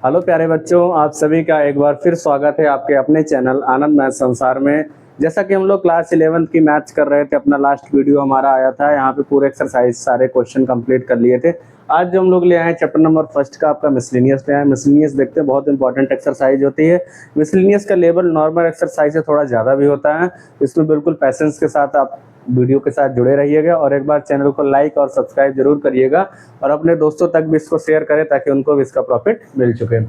Hello प्यारे बच्चों, आप सभी का एक बार फिर स्वागत है आपके अपने चैनल आनंद मैथ संसार में। जैसा कि हम लोग क्लास 11th की मैथ्स कर रहे थे, अपना लास्ट वीडियो हमारा आया था, यहाँ पे पूरे एक्सरसाइज सारे क्वेश्चन कंप्लीट कर लिए थे। आज जो हम लोग ले आए हैं चैप्टर नंबर फर्स्ट का आपका मिसलिनियस ले आए। मिसलिनियस देखते हैं, बहुत इंपॉर्टेंट एक्सरसाइज होती है। मिसलिनियस का लेवल नॉर्मल एक्सरसाइज से थोड़ा ज़्यादा भी होता है, इसमें बिल्कुल पैसेंस के साथ आप वीडियो के साथ जुड़े रहिएगा और एक बार चैनल को लाइक और सब्सक्राइब जरूर करिएगा और अपने दोस्तों तक भी इसको शेयर करें ताकि उनको भी इसका प्रॉफिट मिल चुके।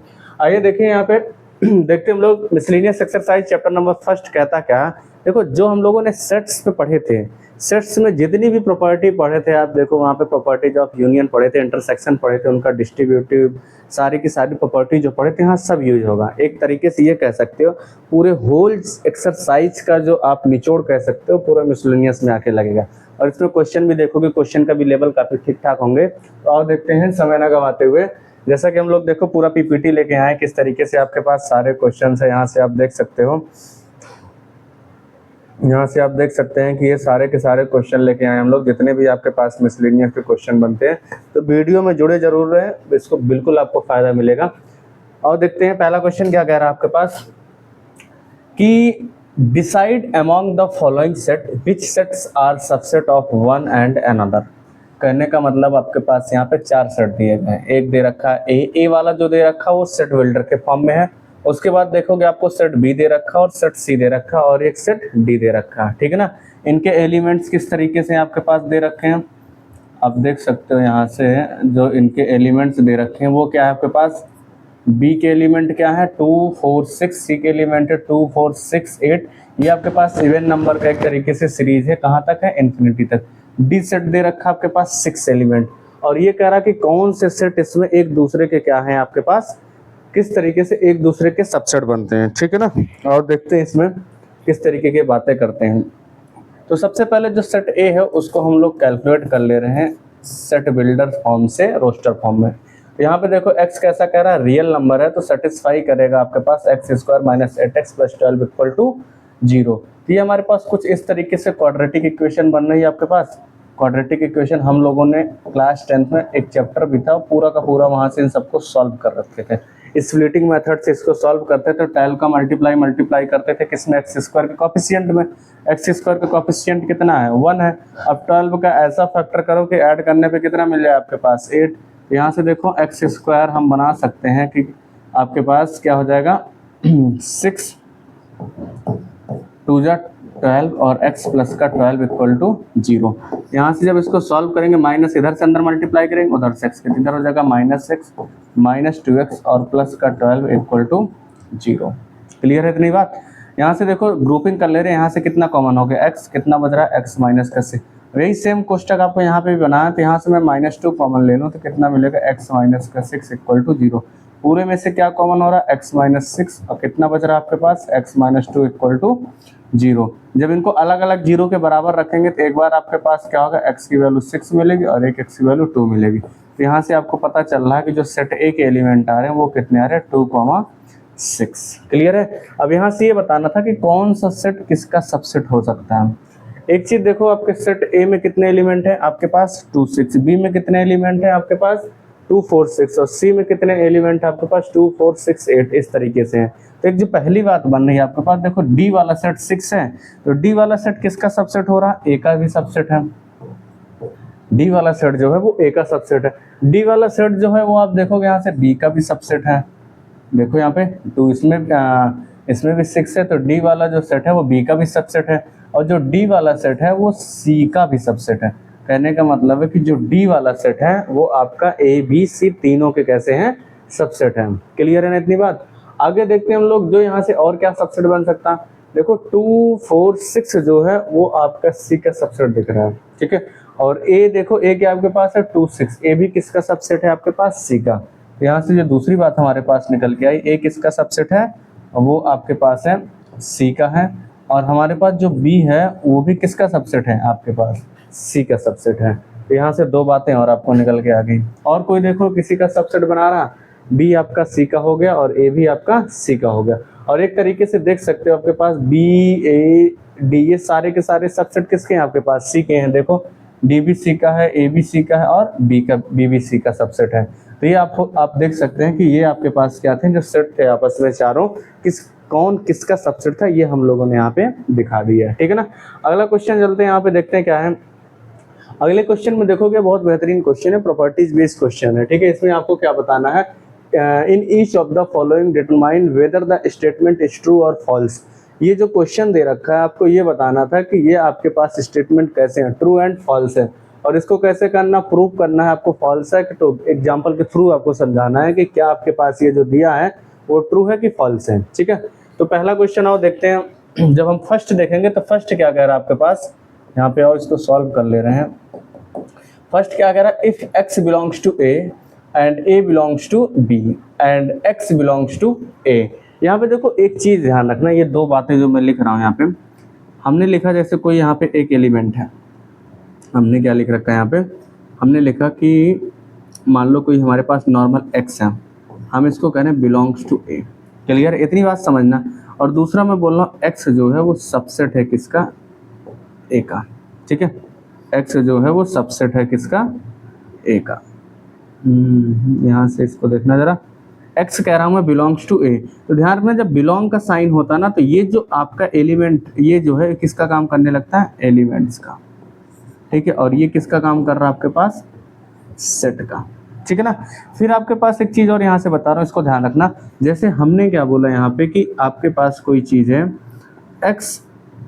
आइए देखिए यहाँ पे देखते हम लोग miscellaneous exercise chapter number first कहता क्या। देखो, जो हम लोगों ने सेट्स पे पढ़े थे, सेट्स में जितनी भी प्रॉपर्टी पढ़े थे, आप देखो वहाँ पे प्रॉपर्टीज ऑफ यूनियन पढ़े थे, इंटरसेक्शन पढ़े थे, उनका डिस्ट्रीब्यूटिव, सारी की सारी प्रॉपर्टी जो पढ़े थे यहाँ सब यूज होगा। एक तरीके से ये कह सकते हो पूरे होल एक्सरसाइज का जो आप निचोड़ कह सकते हो पूरा मिसलिनियस में आके लगेगा। और इसमें क्वेश्चन भी देखोगे, क्वेश्चन का भी लेवल काफी ठीक ठाक होंगे। तो और देखते हैं समय ना गवाते हुए, जैसा कि हम लोग देखो पूरा पीपीटी लेके आए, किस तरीके से आपके पास सारे क्वेश्चन है। यहाँ से आप देख सकते हो, यहाँ से आप देख सकते हैं कि ये सारे के सारे क्वेश्चन लेके आए हम लोग, जितने भी आपके पास मिसलिनियस के क्वेश्चन बनते हैं। तो वीडियो में जुड़े जरूर रहे, इसको बिल्कुल आपको फायदा मिलेगा। और देखते हैं पहला क्वेश्चन क्या कह रहा है आपके पास कि decide among the following set which sets are subset of one and another. कहने का मतलब आपके पास यहाँ पे चार सेट दिए गए हैं। एक दे रखा है ए वाला जो दे रखा है वो सेट बिल्डर के फॉर्म में है। उसके बाद देखोगे आपको सेट बी दे रखा और सेट सी दे रखा और एक सेट डी दे रखा, ठीक है ना। इनके एलिमेंट्स किस तरीके से आपके पास दे रखे हैं आप देख सकते हो। यहाँ से जो इनके एलिमेंट्स दे रखे हैं वो क्या है आपके पास, बी के एलिमेंट क्या है 2 4 6, सी के एलिमेंट है 2 4 6 8। ये आपके पास इवन नंबर का एक तरीके से सीरीज है, कहाँ तक है, इन्फिनिटी तक। डी सेट दे रखा आपके पास 6 एलिमेंट, और ये कह रहा कि कौन से सेट इसमें एक दूसरे के क्या है आपके पास, किस तरीके से एक दूसरे के सबसेट बनते हैं, ठीक है ना। और देखते हैं इसमें किस तरीके की बातें करते हैं। तो सबसे पहले जो सेट ए है उसको हम लोग कैलकुलेट कर ले रहे हैं सेट बिल्डर फॉर्म से रोस्टर फॉर्म में। तो यहाँ पे देखो x कैसा कह रहा है, रियल नंबर है तो सेटिस्फाई करेगा आपके पास x² - 8x + 12 = 0। तो ये हमारे पास कुछ इस तरीके से क्वाड्रेटिक इक्वेशन बन रही है आपके पास। क्वाड्रेटिक इक्वेशन हम लोगों ने क्लास 10th में एक चैप्टर भी था, पूरा का पूरा वहाँ से इन सबको सॉल्व कर रखे थे। स्प्लिटिंग मेथड से इसको सॉल्व करते थे, 12 का मल्टीप्लाई करते थे किसमें, x² के कोफिशिएंट में। x² का कोफिशिएंट कितना है, 1 है। अब 12 का ऐसा फैक्टर करो कि ऐड करने पे कितना मिले आपके पास, 8। यहाँ से देखो x² हम बना सकते हैं कि आपके पास क्या हो जाएगा 6 2 जा 12 और x प्लस का 12 = 0। यहाँ से जब इसको सॉल्व करेंगे माइनस इधर से अंदर मल्टीप्लाई करेंगे, उधर से x के इधर हो जाएगा -6 - 2x और प्लस का 12 = 0। क्लियर है इतनी बात। यहाँ से देखो ग्रुपिंग कर ले रहे हैं, यहाँ से कितना कॉमन हो गया, x कितना बच रहा है, x - का 6। वही सेम कोष्टक आपको यहाँ पे भी बनाया, तो यहाँ से मैं -2 कॉमन ले लूँ तो कितना मिलेगा, x - का 6 = 0। पूरे में से क्या कॉमन हो रहा है, x - 6 और कितना बच रहा है आपके पास, x - 2 = 0। जब इनको अलग अलग 0 के बराबर रखेंगे तो एक बार आपके पास क्या होगा, x की वैल्यू 6 मिलेगी और एक x की वैल्यू 2 मिलेगी। तो यहाँ से आपको पता चल रहा है कि जो सेट ए के एलिमेंट आ रहे हैं वो कितने आ रहे हैं, 2, 6। क्लियर है। अब यहाँ से ये बताना था कि कौन सा सेट किसका सबसेट हो सकता है। एक चीज देखो, आपके सेट ए में कितने एलिमेंट है आपके पास, 2 6, बी में कितने एलिमेंट है आपके पास 2 4 6 और सी में कितने एलिमेंट है आपके पास 2 4 6 8। इस तरीके से है। तो एक जो पहली बात बन रही है आपके पास, देखो डी वाला सेट 6 है, तो डी वाला सेट किसका सबसेट हो रहा है, ए का भी सबसेट है। डी वाला सेट जो है वो ए का सबसेट है। डी वाला सेट जो है वो आप देखोगे यहाँ से बी का भी सबसेट है। देखो यहाँ पे 2, इसमें भी 6 है, तो डी वाला जो सेट है वो बी का भी सबसेट है और जो डी वाला सेट है वो सी का भी सबसेट है। कहने का मतलब है कि जो डी वाला सेट है वो आपका ए बी सी तीनों के कैसे हैं, सबसेट है। क्लियर है ना इतनी बात। आगे देखते हैं हम लोग जो यहाँ से और क्या सबसेट बन सकता है। देखो 2 4 6 जो है वो आपका सी का सबसेट दिख रहा है, ठीक है। और ए देखो, ए क्या आपके पास है 2 6, ए भी किसका सबसेट है आपके पास, सी का। तो यहाँ से जो दूसरी बात हमारे पास निकल के आई, ए किसका सबसेट है, वो आपके पास है सी का है। और हमारे पास जो बी है वो भी किसका सबसेट है आपके पास, सी का सबसेट है। तो यहाँ से 2 बातें और आपको निकल के आ गई। और कोई देखो किसी का सबसेट बना रहा, बी आपका सी का हो गया और ए भी आपका सी का हो गया। और एक तरीके से देख सकते हो आपके पास बी ए डी ये सारे के सारे सबसेट किसके हैं आपके पास, सी के हैं। देखो डी भी सी का है, ए भी सी का है और बी भी सी का सबसेट है। तो ये आप देख सकते हैं कि ये आपके पास क्या थे, जो सेट थे आपस में चारों, कौन किसका सबसेट था, ये हम लोगों ने यहाँ पे दिखा दिया है। ठीक है ना। अगला क्वेश्चन चलते हैं, यहाँ पे देखते हैं क्या है। अगले क्वेश्चन में देखोगे बहुत बेहतरीन क्वेश्चन है, प्रॉपर्टीज बेस्ड क्वेश्चन है। ठीक है, इसमें आपको क्या बताना है, in each of the following determine whether the statement is true और फॉल्स। ये जो क्वेश्चन दे रखा है आपको ये बताना था कि ये आपके पास स्टेटमेंट कैसे हैं, ट्रू एंड फॉल्स है, और इसको कैसे करना, प्रूव करना है आपको फॉल्स है कि तो एग्जाम्पल के थ्रू आपको समझाना है कि क्या आपके पास ये जो दिया है वो ट्रू है कि फॉल्स है। ठीक है, तो पहला क्वेश्चन आओ देखते हैं। जब हम फर्स्ट देखेंगे तो फर्स्ट क्या कह रहा है आपके पास, यहाँ पे आओ इसको सॉल्व कर ले रहे हैं। फर्स्ट क्या कह रहा है, if x belongs to a and a belongs to b and x belongs to a। यहाँ पे देखो एक चीज ध्यान रखना, ये दो बातें जो मैं लिख रहा हूँ यहाँ पे, हमने लिखा जैसे कोई यहाँ पे एक एलिमेंट है, हमने क्या लिख रखा है यहाँ पे, हमने लिखा कि मान लो कोई हमारे पास नॉर्मल x है, हम इसको कह रहे हैं बिलोंग्स टू a। क्लियर, इतनी बात समझना। और दूसरा मैं बोल रहा हूँ x जो है वो सबसेट है किसका, a का। ठीक है, x जो है वो सबसेट है किसका, a का। यहाँ से इसको देखना जरा, x कह रहा हूँ मैं बिलोंग्स टू a, तो ध्यान रखना जब बिलोंग का साइन होता है ना, तो ये जो आपका एलिमेंट ये जो है किसका काम करने लगता है, एलिमेंट्स का। ठीक है, और ये किसका काम कर रहा है आपके पास, सेट का। ठीक है ना। फिर आपके पास एक चीज और यहाँ से बता रहा हूँ, इसको ध्यान रखना। जैसे हमने क्या बोला यहाँ पे कि आपके पास कोई चीज है, x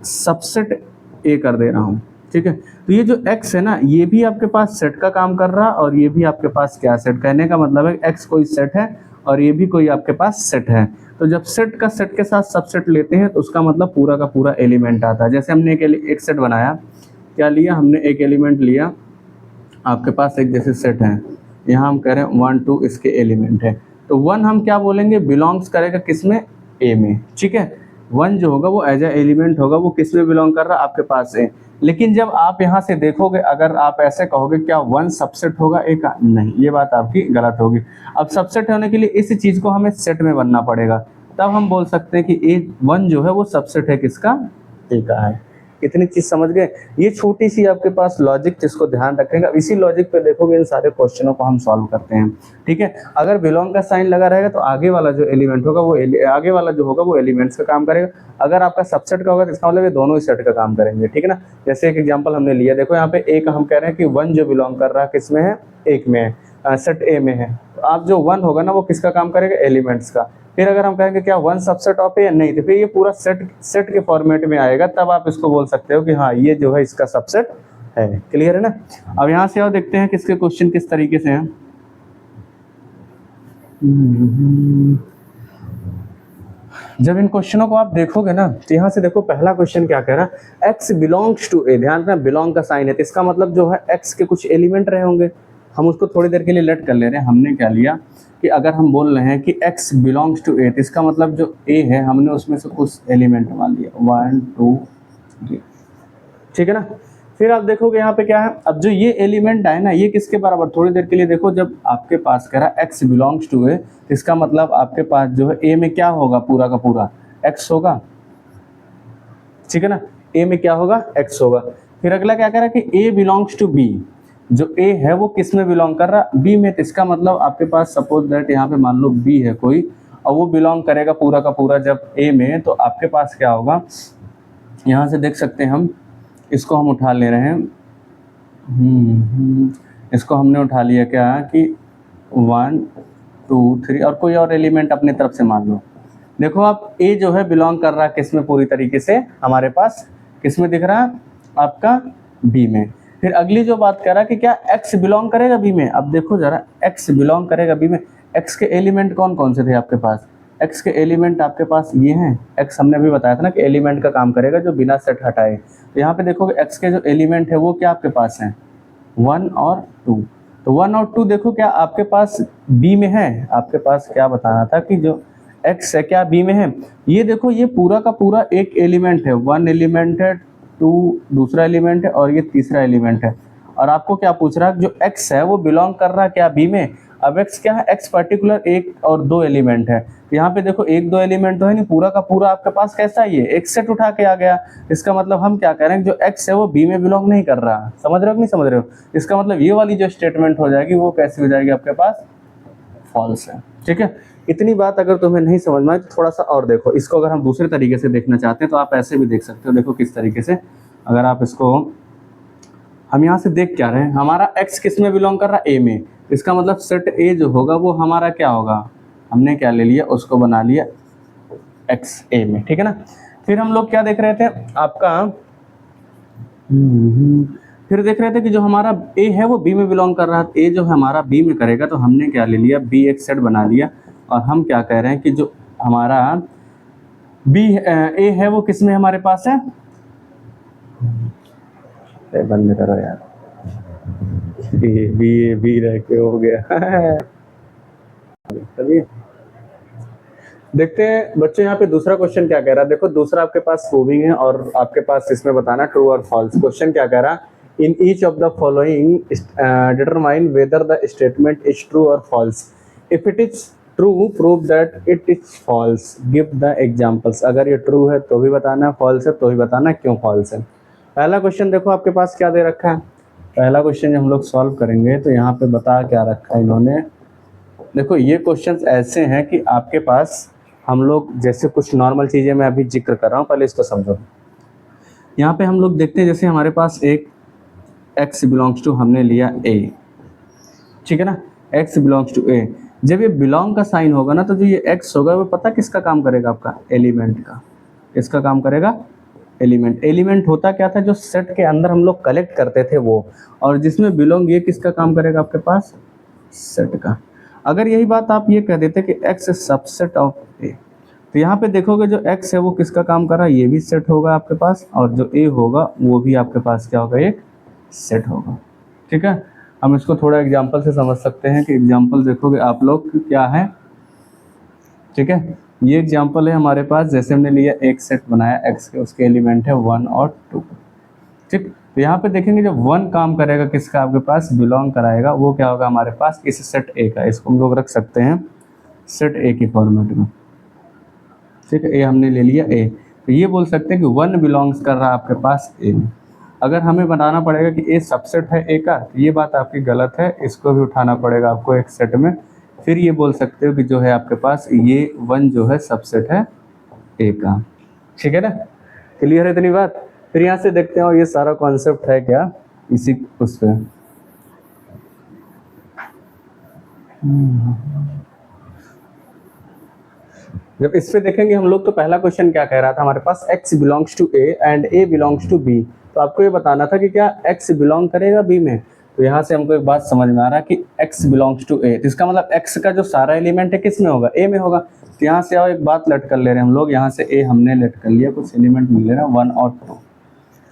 सबसेट a कर दे रहा हूँ। ठीक है, तो ये जो x है ना, ये भी आपके पास सेट का काम कर रहा है, और ये भी आपके पास क्या सेट, कहने का मतलब है x कोई सेट है और ये भी कोई आपके पास सेट है। तो जब सेट का सेट के साथ सबसेट लेते हैं तो उसका मतलब पूरा का पूरा एलिमेंट आता है। जैसे हमने एक सेट बनाया, क्या लिया हमने, एक एलिमेंट लिया, आपके पास एक जैसे सेट है, यहाँ हम कह रहे हैं 1 2 इसके एलिमेंट है, तो 1 हम क्या बोलेंगे, बिलोंग्स करेगा किसमें, a में। ठीक है, 1 जो होगा वो एज ए एलिमेंट होगा, वो किस में बिलोंग कर रहा है, आपके पास है। लेकिन जब आप यहाँ से देखोगे, अगर आप ऐसे कहोगे क्या 1 सबसेट होगा a का, नहीं, ये बात आपकी गलत होगी। अब सबसेट होने के लिए इस चीज को हमें सेट में बनना पड़ेगा, तब हम बोल सकते हैं कि 1 जो है वो सबसेट है किसका, a का है। इतनी चीज समझ गए। ये छोटी सी आपके पास लॉजिक, जिसको ध्यान रखेंगे, इसी लॉजिक पे देखोगे इन सारे क्वेश्चनों को हम सॉल्व करते हैं। ठीक है, अगर बिलोंग का साइन लगा रहेगा तो आगे वाला जो एलिमेंट होगा वो आगे वाला जो होगा वो एलिमेंट्स का काम करेगा। अगर आपका सबसेट का होगा तो इसका मतलब ये दोनों ही सेट का काम करेंगे। ठीक है ना। जैसे एक एग्जाम्पल हमने लिया, देखो यहाँ पे एक हम कह रहे हैं कि 1 जो बिलोंग कर रहा है किसमें है, एक में है, सेट ए में है। तो आप जो 1 होगा ना वो किसका काम करेगा, एलिमेंट्स का। फिर अगर हम कहेंगे क्या 1 सबसेट ऑफ ए, नहीं, तो फिर ये पूरा सेट के फॉर्मेट में आएगा, तब आप इसको बोल सकते हो कि हाँ ये जो है इसका सबसेट है। क्लियर है ना। अब यहाँ से और देखते हैं किसके क्वेश्चन किस तरीके से हैं। जब इन क्वेश्चनों को आप देखोगे ना, तो यहाँ से देखो पहला क्वेश्चन क्या कह रहा है, x बिलोंग्स टू ए। ध्यान रखना बिलोंग का साइन है, तो इसका मतलब जो है x के कुछ एलिमेंट रहे होंगे। हम उसको थोड़ी देर के लिए लेट कर ले रहे हैं। हमने क्या लिया कि अगर हम बोल रहे हैं कि x बिलोंग्स टू ए, तो इसका मतलब जो a है हमने उसमें से कुछ एलिमेंट मान लिया 1 2 3। ठीक है ना। फिर आप देखोगे यहाँ पे क्या है, अब जो ये एलिमेंट है ना, ये किसके बराबर, थोड़ी देर के लिए देखो, जब आपके पास कह रहा x बिलोंग्स टू ए, इसका मतलब आपके पास जो है a में क्या होगा, पूरा का पूरा x होगा। ठीक है ना, a में क्या होगा, x होगा। फिर अगला क्या कह रहा है कि a बिलोंग्स टू b, जो a है वो किस में बिलोंग कर रहा है, b में। तो इसका मतलब आपके पास सपोज दैट यहाँ पे मान लो b है कोई, और वो बिलोंग करेगा पूरा का पूरा जब a में, तो आपके पास क्या होगा, यहाँ से देख सकते हैं हम, इसको हम उठा ले रहे हैं। इसको हमने उठा लिया क्या कि 1 2 3 और कोई और एलिमेंट अपने तरफ से मान लो। देखो आप a जो है बिलोंग कर रहा है किस में, पूरी तरीके से हमारे पास किस में दिख रहा है, आपका b में। फिर अगली जो बात कर रहा है कि क्या x बिलोंग करेगा b में। अब देखो जरा, x बिलोंग करेगा b में, x के एलिमेंट कौन कौन से थे आपके पास, x के एलिमेंट आपके पास ये हैं। x हमने अभी बताया था ना कि एलिमेंट का काम करेगा जो बिना सेट हटाए। तो यहाँ पे देखोगे x के जो एलिमेंट है वो क्या आपके पास हैं, 1 और 2। तो 1 और 2 देखो क्या आपके पास b में है। आपके पास क्या बताना था कि जो x है क्या b में है। ये देखो ये पूरा का पूरा एक एलिमेंट है, 1 एलिमेंट है, 2 दूसरा एलिमेंट है, और ये तीसरा एलिमेंट है। और आपको क्या पूछ रहा है, जो x है वो बिलोंग कर रहा है क्या b में। अब x क्या है, x पर्टिकुलर 1 और 2 एलिमेंट है। यहाँ पे देखो 1 2 एलिमेंट तो है नहीं, पूरा का पूरा आपके पास कैसा है, ये एक सेट उठा के आ गया। इसका मतलब हम क्या कह रहे हैं, जो x है वो b में बिलोंग नहीं कर रहा। समझ रहे हो कि नहीं समझ रहे हो। इसका मतलब ये वाली जो स्टेटमेंट हो जाएगी वो कैसी हो जाएगी आपके पास, फॉल्स है। ठीक है, इतनी बात अगर तुम्हें नहीं समझ में आए तो थोड़ा सा और देखो इसको। अगर हम दूसरे तरीके से देखना चाहते हैं तो आप ऐसे भी देख सकते हो। देखो किस तरीके से, अगर आप इसको, हम यहाँ से देख क्या रहे हैं, हमारा x किस में बिलोंग कर रहा है, a में। इसका मतलब सेट a जो होगा वो हमारा क्या होगा, हमने क्या ले लिया, उसको बना लिया x a में। ठीक है ना। फिर हम लोग क्या देख रहे थे आपका, फिर देख रहे थे कि जो हमारा a है वो b में बिलोंग कर रहा है। a जो है हमारा b में करेगा तो हमने क्या ले लिया, b एक सेट बना लिया। और हम क्या कह रहे हैं कि जो हमारा b a है वो किस में हमारे पास है, बंद करो यार, बी रह के हो गया। चलिए देखते हैं बच्चों, यहाँ पे दूसरा क्वेश्चन क्या कह रहा है। देखो दूसरा आपके पास प्रूविंग है और आपके पास इसमें बताना ट्रू और फॉल्स। क्वेश्चन क्या कह रहा है, in each of the following determine whether the statement is true और false. If it is true prove that it is false, give the examples. अगर ये ट्रू है तो भी बताना, फॉल्स है तो भी बताना क्यों फॉल्स है। पहला क्वेश्चन देखो आपके पास क्या दे रखा है। पहला क्वेश्चन जब हम लोग सॉल्व करेंगे तो यहाँ पे बता क्या रखा है इन्होंने। देखो ये क्वेश्चंस ऐसे हैं कि आपके पास हम लोग जैसे कुछ नॉर्मल चीज़ें मैं अभी जिक्र कर रहा हूँ, पहले इसको समझो। यहाँ पे हम लोग देखते हैं जैसे हमारे पास एक x बिलोंग्स टू हमने लिया a, ठीक है ना, x बिलोंग्स टू a। जब ये बिलोंग का साइन होगा ना तो जो ये x होगा वो पता किसका काम करेगा, आपका एलिमेंट का। इसका काम करेगा एलिमेंट। एलिमेंट होता क्या था, जो सेट के अंदर हम लोग कलेक्ट करते थे वो, और जिसमें बिलोंग ये किसका काम करेगा आपके पास, सेट का। अगर यही बात आप ये कह देते कि x सबसेट ऑफ a, तो यहाँ पे देखोगे जो x है वो किसका काम कर रहा है, ये भी सेट होगा आपके पास, और जो a होगा वो भी आपके पास क्या होगा, एक सेट होगा। ठीक है, हम इसको थोड़ा एग्जांपल से समझ सकते हैं कि एग्जांपल देखोगे आप लोग क्या है। ठीक है, ये एग्जांपल है हमारे पास, जैसे हमने लिया एक सेट बनाया x के, उसके एलिमेंट है 1 और 2। ठीक, तो यहाँ पे देखेंगे जब 1 काम करेगा किसका, आपके पास बिलोंग कराएगा, वो क्या होगा हमारे पास इस सेट A का। इसको हम लोग रख सकते हैं सेट A के फॉर्मेट में। ठीक है, A हमने ले लिया A, तो ये बोल सकते हैं कि 1 बिलोंग्स कर रहा है आपके पास A में। अगर हमें बताना पड़ेगा कि A सबसेट है A का, तो ये बात आपकी गलत है, इसको भी उठाना पड़ेगा आपको एक सेट में। फिर ये बोल सकते हो कि जो है आपके पास ये 1 जो है सबसेट है A का। ठीक है ना, क्लियर है इतनी बात। फिर यहाँ से देखते हैं और ये सारा कॉन्सेप्ट है क्या इसी उस पे। जब इस पे देखेंगे हम लोग तो पहला क्वेश्चन क्या कह रहा था हमारे पास, x belongs to a and a belongs to b। तो आपको ये बताना था कि क्या x बिलोंग करेगा b में। तो यहाँ से हमको एक बात समझ में आ रहा है कि x बिलोंग्स टू a, तो इसका मतलब x का जो सारा एलिमेंट है किस में होगा, a में होगा। तो यहाँ से आओ एक बात लट कर ले रहे हैं हम लोग, यहाँ से a हमने लट कर लिया, कुछ एलिमेंट मिल रहा है 1 और 2।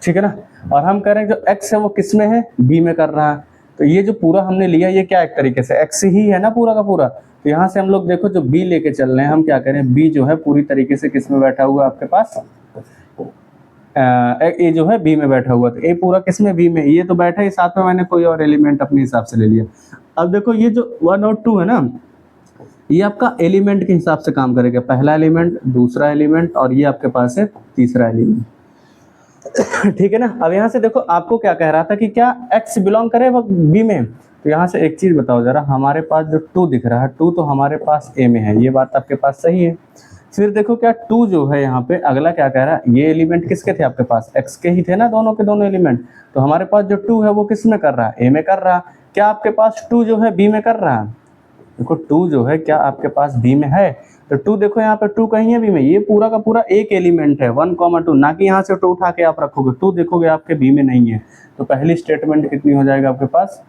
ठीक है ना, और हम कह रहे हैं जो x है वो किस में है, b में कर रहा है। तो ये जो पूरा हमने लिया ये क्या एक तरीके से x ही है ना पूरा का पूरा। तो यहाँ से हम लोग देखो जो b लेके चल रहे हैं, हम क्या करें, b जो है पूरी तरीके से किस में बैठा हुआ आपके पास, a जो है b में बैठा हुआ। तो a पूरा किस में, b में। ये तो बैठा ही साथ में, मैंने कोई और एलिमेंट अपने हिसाब से ले लिया। अब देखो ये जो 1 और 2 है ना, ये आपका एलिमेंट के हिसाब से काम करेगा, पहला एलिमेंट, दूसरा एलिमेंट, और ये आपके पास है तीसरा एलिमेंट। ठीक है ना। अब यहाँ से देखो आपको क्या कह रहा था कि क्या x बिलोंग करे b में। तो यहाँ से एक चीज बताओ जरा, हमारे पास जो 2 दिख रहा है, 2 तो हमारे पास a में है, ये बात आपके पास सही है। फिर देखो क्या 2 जो है यहाँ पे अगला क्या कह रहा है, ये एलिमेंट किसके थे आपके पास, x के ही थे ना, दोनों के दोनों एलिमेंट। तो हमारे पास जो 2 है वो किस में कर रहा है, a में कर रहा है। क्या आपके पास 2 जो है b में कर रहा है, देखो 2 जो है क्या आपके पास b में है। तो 2 देखो यहाँ पे 2 कहीं है b में, ये पूरा का पूरा एक एलिमेंट है 1, 2, ना कि यहाँ से 2 उठा के आप रखोगे, 2 देखोगे आपके b में नहीं है। तो पहली स्टेटमेंट कितनी हो जाएगा आपके पास,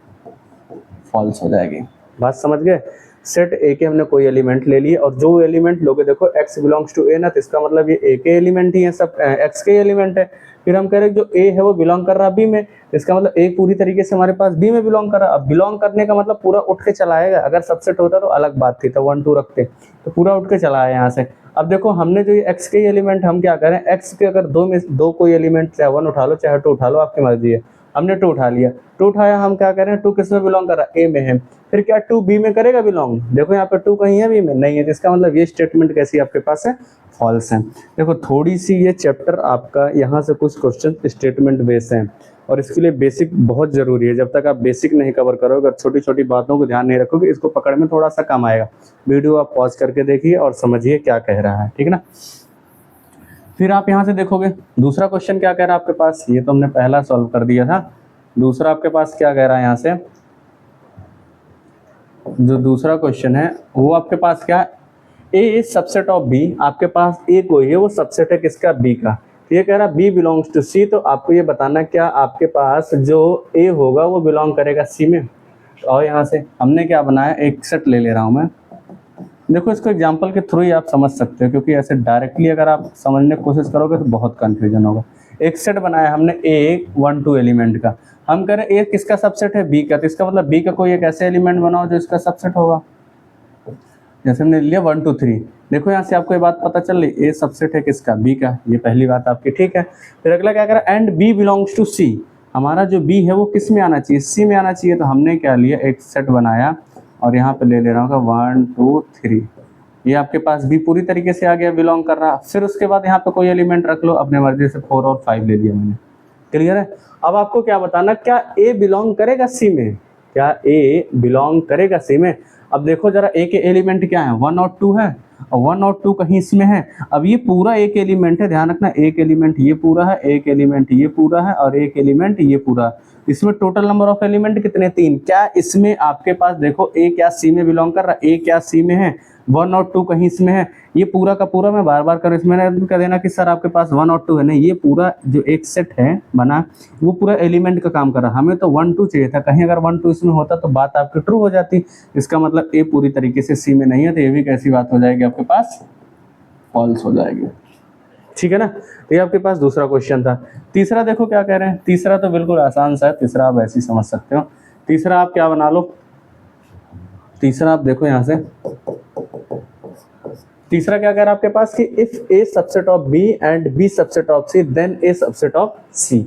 फॉल्स हो जाएगी। बात समझ गए। सेट ए के हमने कोई एलिमेंट ले लिए, और जो एलिमेंट लोगे देखो x बिलोंग्स टू a ना, तो इसका मतलब ये a के एलिमेंट ही है, सब x के एलिमेंट है। फिर हम कह रहे हैं जो a है वो बिलोंग कर रहा है b में, इसका मतलब a पूरी तरीके से हमारे पास b में बिलोंग कर रहा है। अब बिलोंग करने का मतलब पूरा उठ के चला आएगा, अगर सबसेट होता तो अलग बात थी, तो 1, 2 रखते, तो पूरा उठ के चला आया यहाँ से। अब देखो हमने जो ये x के एलिमेंट, हम क्या करें, x के अगर 2 में 2 कोई एलिमेंट, चाहे 1 उठा लो चाहे 2 उठा लो, आपकी मर्जी है। हमने 2 उठा लिया, 2 उठाया, हम क्या करें, 2 किस में बिलोंग कर रहा है, a में है। फिर क्या 2 b में करेगा बिलोंग, देखो यहाँ पे 2 कहीं है b में नहीं है, तो इसका मतलब ये स्टेटमेंट कैसी आपके पास है, फॉल्स है। देखो थोड़ी सी ये चैप्टर आपका यहाँ से कुछ क्वेश्चन स्टेटमेंट बेस है, और इसके लिए बेसिक बहुत ज़रूरी है। जब तक आप बेसिक नहीं कवर करोगे और छोटी छोटी बातों को ध्यान नहीं रखोगे, इसको पकड़ में थोड़ा सा कम आएगा। वीडियो आप पॉज करके देखिए और समझिए क्या कह रहा है, ठीक है ना। फिर आप यहाँ से देखोगे दूसरा क्वेश्चन क्या कह रहा है आपके पास, ये तो हमने पहला सॉल्व कर दिया था। दूसरा आपके पास क्या कह रहा है, यहाँ से जो दूसरा क्वेश्चन है वो आपके पास क्या है, ए इज सबसेट ऑफ बी। आपके पास ए कोई है, वो सबसेट है किसका, बी का। तो ये कह रहा है बी बिलोंग्स टू सी। तो आपको ये बताना क्या आपके पास जो ए होगा वो बिलोंग करेगा सी में। और यहाँ से हमने क्या बनाया, एक सेट ले ले रहा हूँ मैं। देखो इसको एग्जाम्पल के थ्रू ही आप समझ सकते हो, क्योंकि ऐसे डायरेक्टली अगर आप समझने की कोशिश करोगे तो बहुत कन्फ्यूजन होगा। एक सेट बनाया हमने ए 1 2 एलिमेंट का। हम कह रहे हैं ए किसका सबसेट है, बी का। तो इसका मतलब बी का कोई एक ऐसे एलिमेंट बनाओ जो इसका सबसेट होगा। जैसे हमने लिया 1 2 3। देखो यहाँ से आपको ये बात पता चल रही, ए सबसेट है किसका, बी का। ये पहली बात आपकी ठीक है। फिर अगला क्या करा, एंड बी बिलोंग्स टू सी। हमारा जो बी है वो किस में आना चाहिए, सी में आना चाहिए। तो हमने क्या लिया, एक सेट बनाया और यहाँ पे ले ले रहा हूँ 1 2 3। ये आपके पास बी पूरी तरीके से आ गया, बिलोंग कर रहा। फिर उसके बाद यहाँ पे कोई एलिमेंट रख लो अपने मर्जी से, 4 और 5 ले लिया मैंने। क्लियर है। अब आपको क्या बताना, क्या ए बिलोंग करेगा सी में, क्या ए बिलोंग करेगा सी में। अब देखो जरा ए के एलिमेंट क्या है, 1 और 2 है, और 1 और 2 कहीं इसमें है। अब ये पूरा एक एलिमेंट है, ध्यान रखना, एक एलिमेंट ये पूरा है, एक एलिमेंट ये पूरा है, और एक एलिमेंट ये पूरा। इसमें टोटल नंबर ऑफ एलिमेंट कितने, 3। क्या इसमें आपके पास देखो ए क्या सी में बिलोंग कर रहा है, ए क्या सी में है, 1 और 2 कहीं इसमें है। ये पूरा का पूरा मैं बार बार कर, इसमें कह देना कि सर आपके पास 1 और 2 है, नहीं, ये पूरा जो एक सेट है बना वो पूरा एलिमेंट का काम कर रहा है। हमें तो 1 2 चाहिए था, कहीं अगर 1 2 इसमें होता तो बात आपकी ट्रू हो जाती। इसका मतलब ए पूरी तरीके से सी में नहीं है, तो ये भी कैसी बात हो जाएगी आपके पास, फॉल्स हो जाएगी। ठीक है ना। ये आपके पास दूसरा क्वेश्चन था। तीसरा देखो क्या कह रहे हैं, तीसरा तो बिल्कुल आसान सा है, तीसरा आप ऐसे ही समझ सकते हो। तीसरा आप क्या बना लो, तीसरा आप देखो यहाँ से, तीसरा क्या कह रहा है आपके पास कि if A subset of B and B subset of C then A subset of C.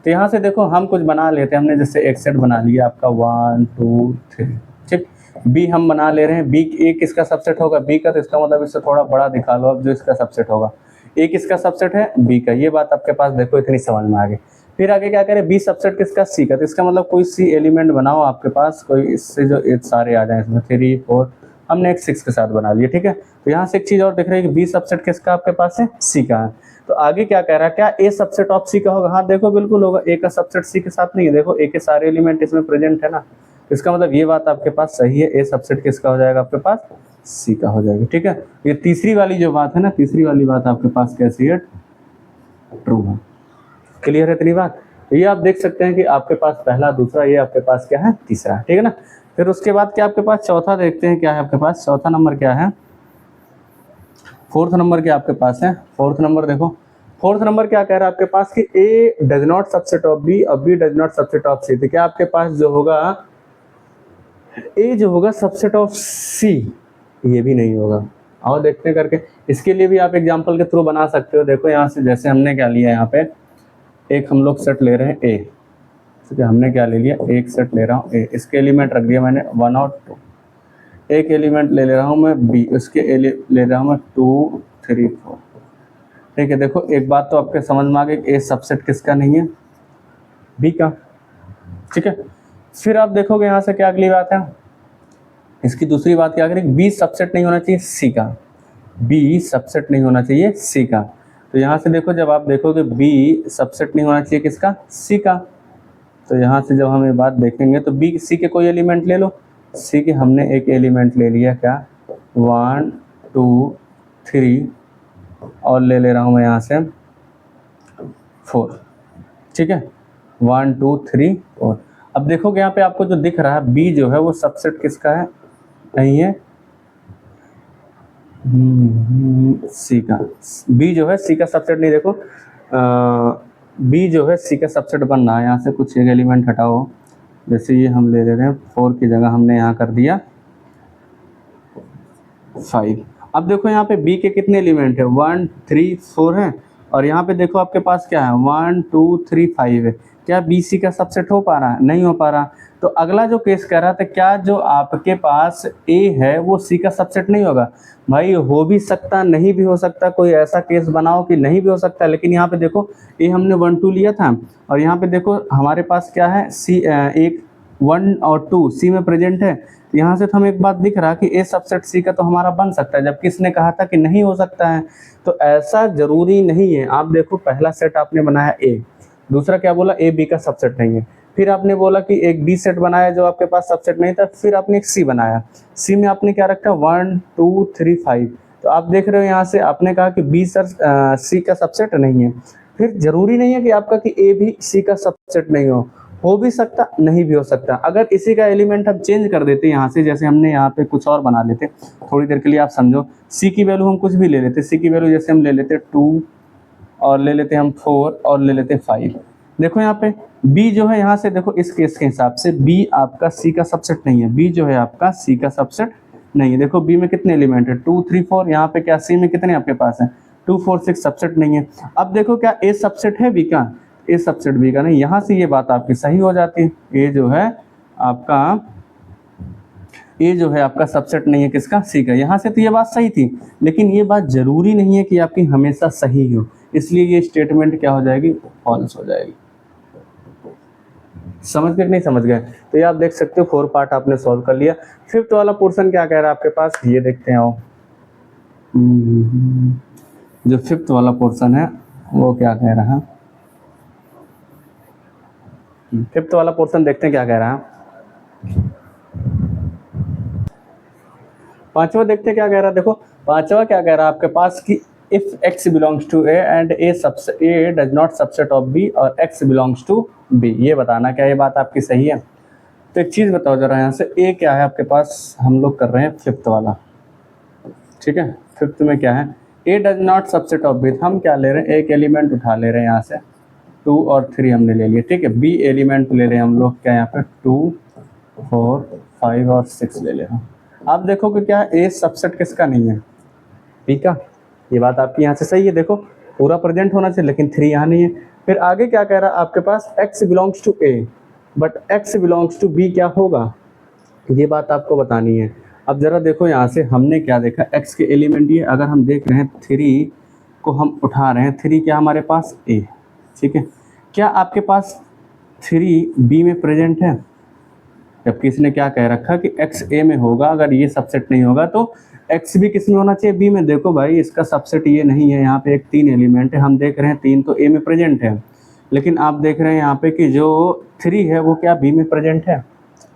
तो यहाँ से देखो हम कुछ बना लेते हैं, हमने जैसे एक सेट बना लिया आपका 1 2 3, ठीक। बी हम बना ले रहे हैं, बी ए किसका सबसेट होगा, बी का। तो इसका मतलब इससे थोड़ा बड़ा दिखा लो अब, जो इसका सबसेट होगा। ए किसका सबसेट है, बी का। ये बात आपके पास देखो इतनी समझ में आ गई। फिर आगे क्या करें, बी सबसेट किसका, सी का। तो इसका मतलब कोई सी एलिमेंट बनाओ आपके पास, कोई इससे जो सारे आ जाए इसमें 3 4, हमने एक 6 के साथ बना लिया, ठीक है। तो यहाँ से एक चीज और दिख रही है कि बी सबसेट किसका आपके पास है, सी का है। तो आगे क्या कह रहा है, क्या ए सबसेट ऑफ सी का होगा, हाँ देखो बिल्कुल होगा। ए का सबसेट सी के साथ नहीं है, देखो ए के सारे एलिमेंट इसमें प्रेजेंट है ना। इसका मतलब ये बात आपके पास सही है, ए सबसेट किसका हो जाएगा आपके पास, सी का हो जाएगा, ठीक है। ये तीसरी वाली जो बात है ना, तीसरी वाली बात आपके पास कैसी है, ट्रू है। क्लियर है इतनी बात। तो ये आप देख सकते हैं कि आपके पास पहला दूसरा, ये आपके पास क्या है, तीसरा, ठीक है ना। फिर उसके बाद क्या आपके पास चौथा देखते हैं क्या है आपके पास, चौथा नंबर क्या है, फोर्थ नंबर क्या आपके पास है। फोर्थ नंबर देखो, फोर्थ नंबर क्या कह रहा है आपके पास कि A does not subset of B और B does not subset of C. तो क्या आपके पास जो होगा, ए जो होगा सबसेट ऑफ सी, ये भी नहीं होगा। और देखते हैं करके, इसके लिए भी आप एग्जांपल के थ्रू बना सकते हो। देखो यहाँ से जैसे हमने क्या लिया, यहाँ पे एक हम लोग सेट ले रहे हैं ए, ठीक है। हमने क्या ले लिया, एक सेट ले रहा हूँ ए, इसके एलिमेंट रख दिया मैंने 1 और 2। एक एलिमेंट ले रहा हूँ मैं बी, उसके ले रहा हूँ मैं 2 3 4, ठीक है। देखो एक बात तो आपके समझ में आ गई, ए सबसेट किसका नहीं है, बी का, ठीक है। फिर आप देखोगे यहाँ से क्या अगली बात है, इसकी दूसरी बात क्या करें, बी सबसेट नहीं होना चाहिए सी का, बी सबसेट नहीं होना चाहिए सी का। तो यहाँ से देखो, जब आप देखोगे बी सबसेट नहीं होना चाहिए किसका, सी का। तो यहाँ से जब हम ये बात देखेंगे तो बी सी के कोई एलिमेंट ले लो। सी के हमने एक एलिमेंट ले लिया, क्या 1 2 3, और ले रहा हूँ मैं यहाँ से 4, ठीक है। 1 2 3 4। अब देखोगे यहाँ पे आपको जो दिख रहा है बी जो है वो सबसेट किसका है, नहीं है सी का। बी जो है सी का सबसेट नहीं, देखो बी जो है सी का सबसेट बन रहा है। यहाँ से कुछ एक एलिमेंट हटाओ, जैसे ये हम ले रहे हैं 4 की जगह हमने यहाँ कर दिया 5। अब देखो यहाँ पे बी के कितने एलिमेंट है, 1 3 4 है, और यहाँ पे देखो आपके पास क्या है 1 2 3 5 है। क्या बी सी का सबसेट हो पा रहा है? नहीं हो पा रहा। तो अगला जो केस कह रहा था, क्या जो आपके पास ए है वो सी का सबसेट नहीं होगा? भाई हो भी सकता, नहीं भी हो सकता, कोई ऐसा केस बनाओ कि नहीं भी हो सकता। लेकिन यहाँ पे देखो ए हमने 1 2 लिया था, और यहाँ पे देखो हमारे पास क्या है, सी एक 1 और 2 सी में प्रेजेंट है। यहाँ से तो हमें एक बात दिख रहा कि ए सबसेट सी का तो हमारा बन सकता है, जबकि इसने कहा था कि नहीं हो सकता है। तो ऐसा जरूरी नहीं है। आप देखो पहला सेट आपने बनाया ए, दूसरा क्या बोला, ए बी का सबसेट नहीं है। फिर आपने बोला कि एक बी सेट बनाया जो आपके पास सबसेट नहीं था, फिर आपने एक सी बनाया, सी में आपने क्या रखा, 1 2 3 5। तो आप देख रहे हो यहाँ से आपने कहा कि बी सर सी का सबसेट नहीं है। फिर जरूरी नहीं है कि आपका कि ए भी सी का सबसेट नहीं हो भी सकता, नहीं भी हो सकता। अगर इसी का एलिमेंट हम चेंज कर देते यहाँ से, जैसे हमने यहाँ पे कुछ और बना लेते, थोड़ी देर के लिए आप समझो, सी की वैल्यू हम कुछ भी ले लेते, सी की वैल्यू जैसे हम ले लेते 2 और ले लेते हम 4 और ले लेते 5। देखो यहाँ पे b जो है, यहाँ से देखो इस केस के हिसाब से b आपका c का सबसेट नहीं है, b जो है आपका c का सबसेट नहीं है। देखो b में कितने एलिमेंट है, 2 3 4, यहाँ पे क्या c में कितने आपके पास है, 2 4 6, सबसेट नहीं है। अब देखो क्या a सबसेट है b का, a सबसेट b का नहीं। यहाँ से ये बात आपकी सही हो जाती है, a जो है आपका सबसेट नहीं है किसका, सी का। यहाँ से तो ये बात सही थी, लेकिन ये बात जरूरी नहीं है कि आपकी हमेशा सही हो, इसलिए ये स्टेटमेंट क्या हो जाएगी, फॉल्स हो जाएगी। समझ गए नहीं समझ गए? तो ये आप देख सकते हो 4 पार्ट आपने सॉल्व कर लिया। 5th वाला पोर्शन क्या कह रहा है आपके पास, ये देखते हैं आओ। जो 5th वाला पोर्शन है वो क्या कह रहा है, 5th वाला पोर्शन देखते हैं क्या कह रहा है। 5वां देखते हैं क्या कह रहा है। देखो 5वां क्या कह रहा है आपके पास कि if x belongs to a and a does not subset of b और x बिलोंग्स टू b, ये बताना क्या ये बात आपकी सही है। तो एक चीज़ बताओ जरा, यहाँ से a क्या है आपके पास, हम लोग कर रहे हैं 5th वाला, ठीक है। 5th में क्या है, a does not subset of b, हम क्या ले रहे हैं, एक एलिमेंट उठा ले रहे हैं यहाँ से, 2 और 3 हमने ले लिया, ठीक है। b एलिमेंट ले रहे हैं हम लोग, क्या यहाँ पे 2 4 5 और 6 ले ले रहे हैं। आप देखो कि क्या ए सबसेट किसका नहीं है, बी का। ये बात आपकी यहाँ से सही है, देखो पूरा प्रेजेंट होना चाहिए, लेकिन 3 यहाँ नहीं है। फिर आगे क्या कह रहा है आपके पास, x belongs to a but x belongs to b क्या होगा, ये बात आपको बतानी है। अब जरा देखो यहाँ से हमने क्या देखा, x के एलिमेंट ये, अगर हम देख रहे हैं 3 को हम उठा रहे हैं, 3 क्या हमारे पास a, ठीक है। क्या आपके पास 3 b में प्रेजेंट है, जबकि इसने क्या कह रखा कि x a में होगा, अगर ये सबसेट नहीं होगा तो x भी किस में होना चाहिए, b में। देखो भाई इसका सबसेट ये नहीं है, यहाँ पे एक 3 एलिमेंट है, हम देख रहे हैं 3 तो a में प्रेजेंट है, लेकिन आप देख रहे हैं यहाँ पे कि जो 3 है वो क्या b में प्रेजेंट है,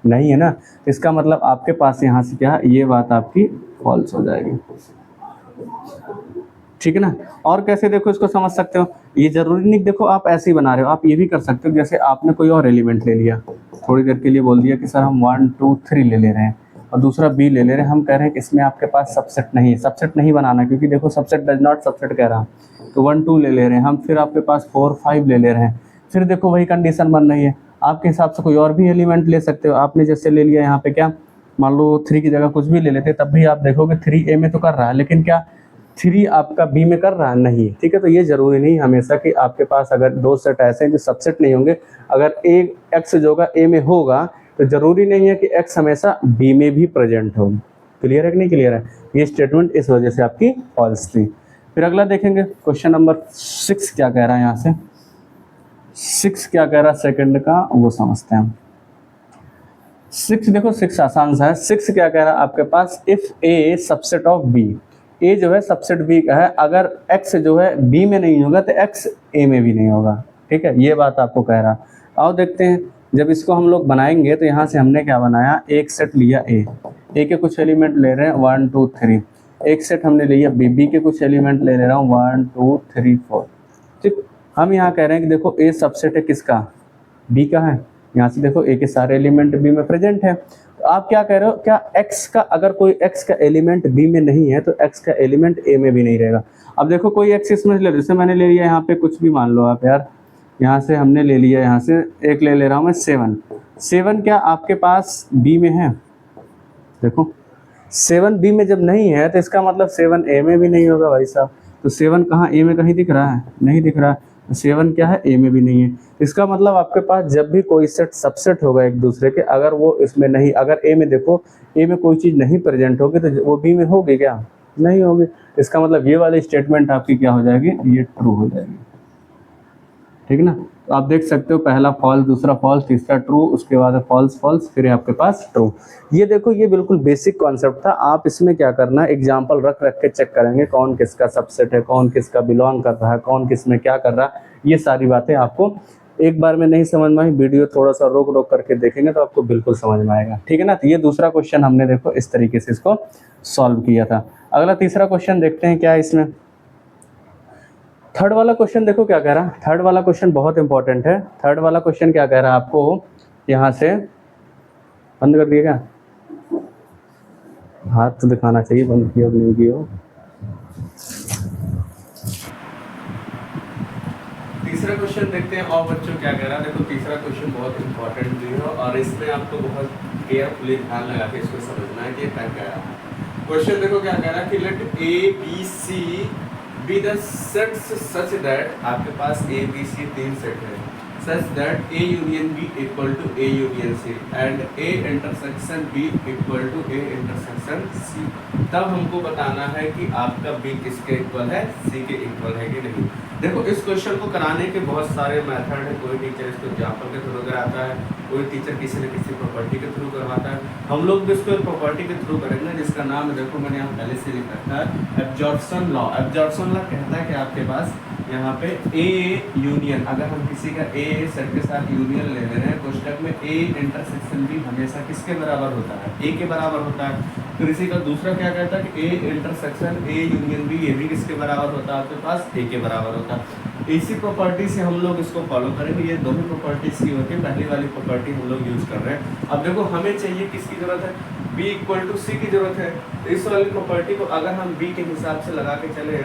नहीं है ना। इसका मतलब आपके पास यहाँ से क्या है, ये बात आपकी फॉल्स हो जाएगी, ठीक है ना। और कैसे देखो इसको समझ सकते हो, ये जरूरी नहीं देखो आप ऐसे ही बना रहे हो, आप ये भी कर सकते हो, जैसे आपने कोई और एलिमेंट ले लिया, थोड़ी देर के लिए बोल दिया कि सर हम 1 2 3 ले ले रहे हैं, और दूसरा बी ले ले रहे हैं, हम कह रहे हैं कि इसमें आपके पास सबसेट नहीं है। सबसेट नहीं बनाना, क्योंकि देखो सबसेट डज नॉट सबसेट कह रहा, तो 1 2 ले ले रहे हैं हम, फिर आपके पास 4 5 ले ले रहे हैं। फिर देखो वही कंडीशन बन रही है, आपके हिसाब से कोई और भी एलिमेंट ले सकते हो। आपने जैसे ले लिया यहाँ पे क्या, मान लो 3 की जगह कुछ भी ले लेते, तब भी आप देखोगे 3 ए में तो कर रहा है, लेकिन क्या 3 आपका बी में कर रहा है, नहीं, ठीक है। तो ये जरूरी नहीं हमेशा कि आपके पास अगर 2 सेट ऐसे हैं जो सबसेट नहीं होंगे, अगर एक एक्स जो होगा ए में होगा, तो जरूरी नहीं है कि एक्स हमेशा बी में भी प्रेजेंट हो। क्लियर है कि नहीं क्लियर है? ये स्टेटमेंट इस वजह से आपकी फॉल्स थी। फिर अगला देखेंगे क्वेश्चन नंबर 6 क्या कह रहा है, यहाँ से 6 क्या कह रहा है सेकंड का, वो समझते हैं। 6 देखो 6 आसान सा है। 6 क्या कह रहा है आपके पास, if A subset of B, A जो है सबसेट बी का है, अगर एक्स जो है बी में नहीं होगा तो एक्स ए में भी नहीं होगा, ठीक है। ये बात आपको कह रहा। आओ देखते हैं, जब इसको हम लोग बनाएंगे तो यहाँ से हमने क्या बनाया, एक सेट लिया ए के कुछ एलिमेंट ले रहे हैं 1 2 3, एक सेट हमने लिया बी के कुछ एलिमेंट ले रहा हूँ 1 2 3 4, ठीक। हम यहाँ कह रहे हैं कि देखो ए सबसेट है किसका, बी का है। यहाँ से देखो ए के सारे एलिमेंट बी में प्रेजेंट है, तो आप क्या कह रहे हो, क्या x का, अगर कोई x का एलिमेंट b में नहीं है तो x का एलिमेंट a में भी नहीं रहेगा। अब देखो कोई x इसमें ले, जैसे मैंने ले लिया यहाँ पे कुछ भी, मान लो आप यार, यहाँ से हमने ले लिया, यहाँ से एक ले रहा हूँ मैं 7 क्या आपके पास b में है, देखो 7 b में जब नहीं है तो इसका मतलब 7 a में भी नहीं होगा भाई साहब। तो 7 कहाँ a में कहीं दिख रहा है, नहीं दिख रहा है। 7 क्या है, ए में भी नहीं है। इसका मतलब आपके पास जब भी कोई सेट सबसेट होगा एक दूसरे के, अगर वो इसमें नहीं, अगर ए में देखो ए में कोई चीज़ नहीं प्रेजेंट होगी तो वो बी में होगी क्या, नहीं होगी। इसका मतलब ये वाली स्टेटमेंट आपकी क्या हो जाएगी, ये ट्रू हो जाएगी, ठीक है ना। तो आप देख सकते हो पहला फॉल्स, दूसरा फॉल्स, तीसरा ट्रू, उसके बाद फॉल्स फॉल्स, फिर आपके पास ट्रू। ये देखो ये बिल्कुल बेसिक कॉन्सेप्ट था। आप इसमें क्या करना है, एग्जाम्पल रख रख के चेक करेंगे कौन किसका सबसेट है, कौन किसका बिलोंग कर रहा है, कौन किस में क्या कर रहा है। ये सारी बातें आपको एक बार में नहीं समझ में आई, वीडियो थोड़ा सा रोक रोक करके देखेंगे तो आपको बिल्कुल समझ में आएगा, ठीक है ना। तो ये दूसरा क्वेश्चन हमने देखो इस तरीके से इसको सॉल्व किया था। अगला तीसरा क्वेश्चन देखते हैं क्या है इसमें। थर्ड वाला क्वेश्चन देखो क्या कह रहा है। थर्ड वाला क्वेश्चन बहुत इंपॉर्टेंट है। थर्ड वाला क्वेश्चन क्या कह रहा है आपको, यहाँ से बंद कर दिएगा, हाथ तो दिखाना चाहिए, बंद किया नहीं किया। तीसरा क्वेश्चन देखते हैं और बच्चों क्या कह रहा है। देखो तीसरा क्वेश्चन बहुत इंपॉर्टेंट भी है और इसमें आपको बहुत केयरफुली ध्यान लगा के इसको समझना है कि ये क्या कह रहा है। क्वेश्चन देखो क्या कह रहा है कि let A B C be the sets such that, आपके पास ए बी सी 3 सेट है, such that A union B equal to A union C and A intersection B equal to A intersection C. तब हमको बताना है कि आपका B किसके इक्वल है, सी के इक्वल है कि नहीं। देखो इस क्वेश्चन को कराने के बहुत सारे मेथड हैं। कोई टीचर इसको एग्जाम्पल के थ्रू कराता है, कोई टीचर किसी न किसी प्रॉपर्टी के थ्रू करवाता है। हम लोग भी इसको प्रॉपर्टी के थ्रू करेंगे जिसका नाम देखो मैंने यहाँ पहले से लिख रखा है, एब्जॉर्प्शन लॉ। एब्जॉर्प्शन लॉ कहता है कि आपके पास यहाँ पे ए यूनियन, अगर हम किसी का ए सेट के साथ यूनियन ले ले रहे हैं कोष्टक में, ए इंटरसेक्शन भी हमेशा किसके बराबर होता है, ए के बराबर होता है। फिर इसी का दूसरा क्या कहता है कि A intersection A union B, ये भी किसके बराबर होता है, आपके पास ए के बराबर होता है। इसी प्रॉपर्टी से हम लोग इसको फॉलो करेंगे। ये दोनों प्रॉपर्टीज की होती है, पहली वाली प्रॉपर्टी हम लोग यूज कर रहे हैं। अब देखो हमें चाहिए किसकी जरूरत है, बी इक्वल टू सी की जरूरत है। तो इस वाली प्रॉपर्टी को अगर हम बी के हिसाब से लगा के चले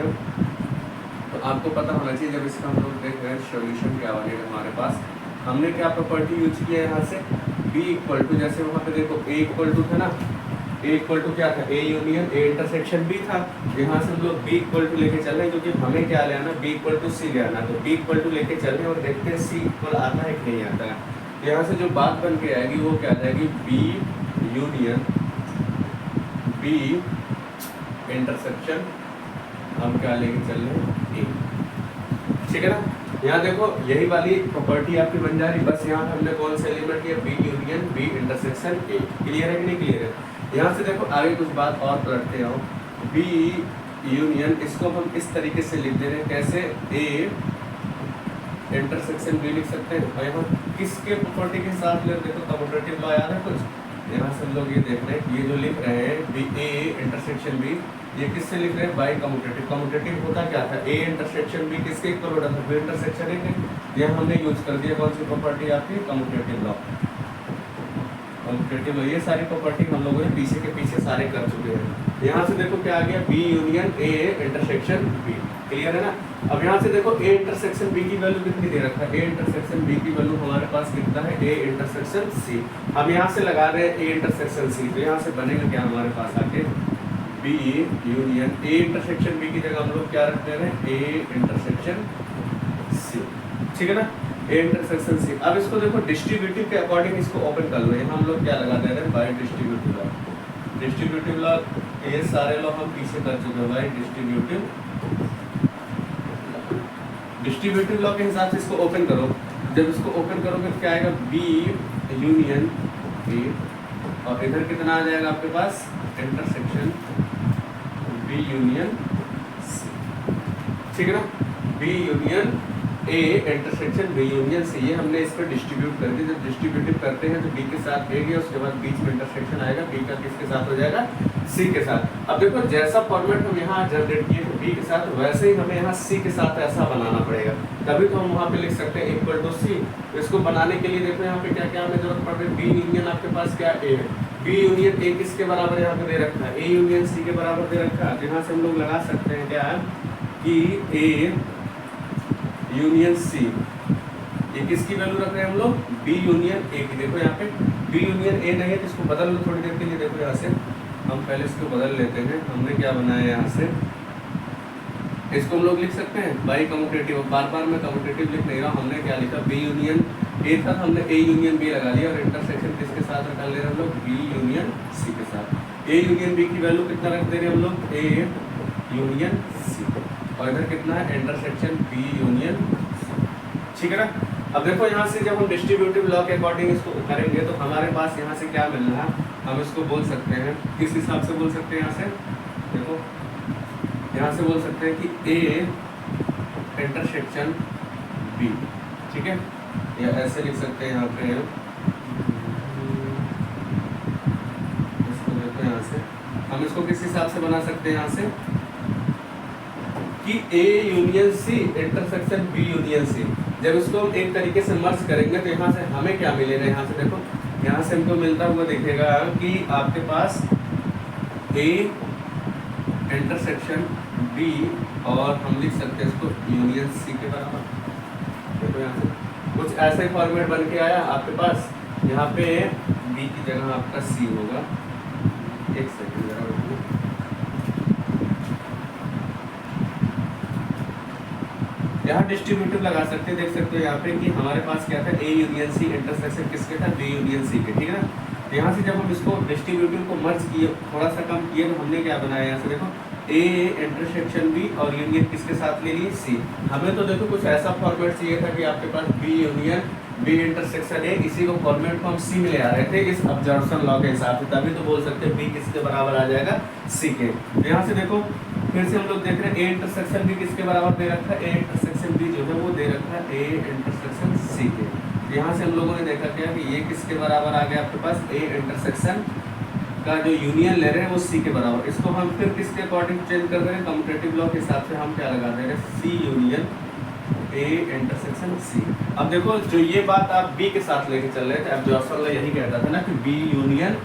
तो आपको पता होना चाहिए, जब इसका हम लोग देख रहे हैं सोल्यूशन क्या बनेगा हमारे पास। हमने क्या प्रॉपर्टी यूज किया है यहाँ से, बी इक्वल टू, जैसे वहाँ पे देखो ए इक्वल टू था ना, ए इक्वल टू क्या था, A union A intersection B था। यहाँ से हम लोग बी इक्वल टू लेके चल रहे हैं क्योंकि हमें क्या ले आना, बी इक्वल टू सी ले आना। तो बी इक्वल टू लेके चल रहे हैं और देखते हैं सी इक्वल आता है कि नहीं आता है। यहाँ से जो बात बन के आएगी वो क्या आ जाएगी, बी यूनियन बी इंटरसेक्शन, हम क्या लेके चल रहे हैं, ए, ठीक है ना। यहाँ देखो यही वाली प्रॉपर्टी आपकी बन जा रही, बस यहाँ हमने कौन सा एलिमेंट लिया, B union B intersection A. Clear है कि नहीं क्लियर है। यहाँ से देखो आगे कुछ बात और पलटते हो, बी यूनियन, इसको हम इस तरीके से लिख दे रहे हैं, कैसे, ए इंटरसेक्शन बी लिख सकते हैं। और यहाँ किसके प्रॉपर्टी के साथ ले, देखो कम्यूटेटिव लॉ याद है कुछ, यहाँ से हम लोग ये देख रहे हैं, ये जो लिख रहे हैं बी ए इंटरसेक्शन बी, ये किससे लिख रहे हैं, बाई कम्यूटेटिव। कम्यूटेटिव होता क्या था, ए इंटरसेक्शन बी किसके इक्वल होता था, बी इंटरसेक्शन ए के। यहाँ हमने यूज कर दिया कौन सी प्रॉपर्टी आपकी, कम्यूटेटिव लॉ। कम्यूटेटिव लॉ, ये सारी प्रॉपर्टी हम लोगों ने पीछे के पीछे सारे कर चुके हैं। यहाँ से देखो क्या आ गया, B union A intersection B. Clear है ना। अब यहाँ से देखो ए इंटरसेक्शन बी की वैल्यू कितनी दे रखा है, ए इंटरसेक्शन बी की वैल्यू हमारे पास कितना है, ए इंटरसेक्शन सी। हम यहाँ से लगा रहे हैं ए इंटरसेक्शन सी, तो यहाँ से बनेगा क्या हमारे पास आके, B union A intersection B की जगह हम लोग क्या रख दे रहे हैं, ए इंटरसेक्शन सी, ठीक है ना, ए इंटरसेक्शन सी। अब इसको देखो डिस्ट्रीब्यूटिव के अकॉर्डिंग इसको ओपन कर लो। यहाँ हम लोग क्या लगा दे रहे हैं, bye distributive law. Distributive law, ये सारे लॉ हम पीछे कर चुके हैं भाई। डिस्ट्रीब्यूटिव लॉ के हिसाब से इसको ओपन करो। जब इसको ओपन करोगे तो क्या आएगा, बी यूनियन बी, और इधर कितना आ जाएगा आपके पास, इंटरसेक्शन बी यूनियन सी, ठीक है ना। B union A intersection B union C, ये हमने इस पर डिस्ट्रीब्यूट कर दिया। जब डिस्ट्रीब्यूटिव करते हैं तो बी के साथ ए गया, उसके बाद बीच में इंटरसेक्शन आएगा, बी का किसके साथ हो जाएगा, सी के साथ। अब देखो जैसा फॉर्मेट हम यहाँ जनरेट किए थे बी के साथ, वैसे ही हमें यहाँ सी के साथ ऐसा बनाना पड़ेगा, तभी तो हम वहाँ पे लिख सकते हैं इक्वल टू सी। इसको बनाने के लिए देखो यहाँ पे क्या क्या हमें जरूरत पड़ रही है, बी यूनियन आपके पास क्या ए है, बी यूनियन ए किसके बराबर यहाँ पे दे रखा है, ए यूनियन सी के बराबर दे रखा है। यहाँ से हम लोग लगा सकते हैं क्या कि ए यूनियन सी, ये किसकी वैल्यू रख रहे हैं हम लोग, बी यूनियन ए की। देखो यहाँ पे बी यूनियन ए नहीं है तो इसको बदल लो थोड़ी देर के लिए। देखो यहाँ से हम पहले इसको बदल लेते हैं। हमने क्या बनाया यहाँ से, इसको हम लोग लिख सकते हैं बाई कम्यूटेटिव। बार बार मैं कम्यूटेटिव लिख नहीं रहा हूँ, हमने क्या लिखा, बी यूनियन ए था, हमने ए यूनियन बी लगा लिया और इंटरसेक्शन किसके साथ रखा ले रहे हैं हम लोग, बी यूनियन सी के साथ। ए यूनियन बी की वैल्यू कितना रख दे रहे हैं हम लोग, ए यूनियन सी, और इधर कितना है, इंटरसेक्शन बी यूनियन सी, ठीक है ना। अब देखो यहाँ से जब हम डिस्ट्रीब्यूटिव लॉ के अकॉर्डिंग इसको करेंगे तो हमारे पास यहाँ से क्या मिल रहा है, हम इसको बोल सकते हैं, किस हिसाब से बोल सकते हैं, यहाँ से देखो, यहाँ से बोल सकते हैं कि ए इंटरसेक्शन बी, ठीक है, या ऐसे लिख सकते हैं यहाँ पे, इसको देखो यहाँ से हम इसको किस हिसाब से बना सकते हैं, यहाँ से कि A union C intersection B union C. जब इसको हम एक तरीके से मर्ज करेंगे तो यहाँ से हमें क्या मिलेगा, यहाँ से देखो, यहाँ से हमको मिलता हुआ दिखेगा कि आपके पास ए इंटरसेक्शन बी और हम लिख सकते हैं इसको यूनियन सी के बराबर। देखो यहाँ से कुछ ऐसा ही फॉर्मेट बन के आया आपके पास, यहाँ पे बी की जगह आपका सी होगा। एक सेकंड जरा रुको, यहाँ डिस्ट्रीब्यूटिव लगा सकते हैं, देख सकते हो यहाँ पे कि हमारे पास क्या था, ए यूनियन सी इंटरसेक्शन किसके था, बी यूनियन सी के, ठीक है ना। तो यहाँ से जब हम इसको डिस्ट्रीब्यूटिव को मर्ज किए, थोड़ा सा कम किए, तो हमने क्या बनाया, यहाँ से देखो ए इंटरसेक्शन बी और यूनियन किसके साथ ले लिए, सी। हमें तो देखो कुछ ऐसा फॉर्मेट चाहिए था कि आपके पास B union B intersection A, इसी को फॉर्मेट को हम सी में ले आ रहे थे इस अब्जॉर्प्शन लॉ के हिसाब से, तभी तो बोल सकते हैं बी किसके बराबर आ जाएगा, सी के। तो यहाँ से देखो फिर से हम लोग देख रहे हैं ए इंटरसेक्शन बी किसके बराबर दे रखा है, ए इंटरसेक्शन बी जो है वो दे रखा है ए इंटरसेक्शन सी के। यहाँ से हम लोगों ने देखा क्या कि ये किसके बराबर आ गया आपके पास, ए इंटरसेक्शन का जो यूनियन ले रहे हैं वो सी के बराबर। इसको हम फिर किसके अकॉर्डिंग चेंज कर रहे हैं, कम्यूटेटिव लॉ के हिसाब से हम क्या लगा दे रहे हैं, सी यूनियन ए इंटरसेक्शन सी। अब देखो जो ये बात आप बी के साथ लेके चल रहे थे, अब जॉर्सन यही कहता था ना कि B union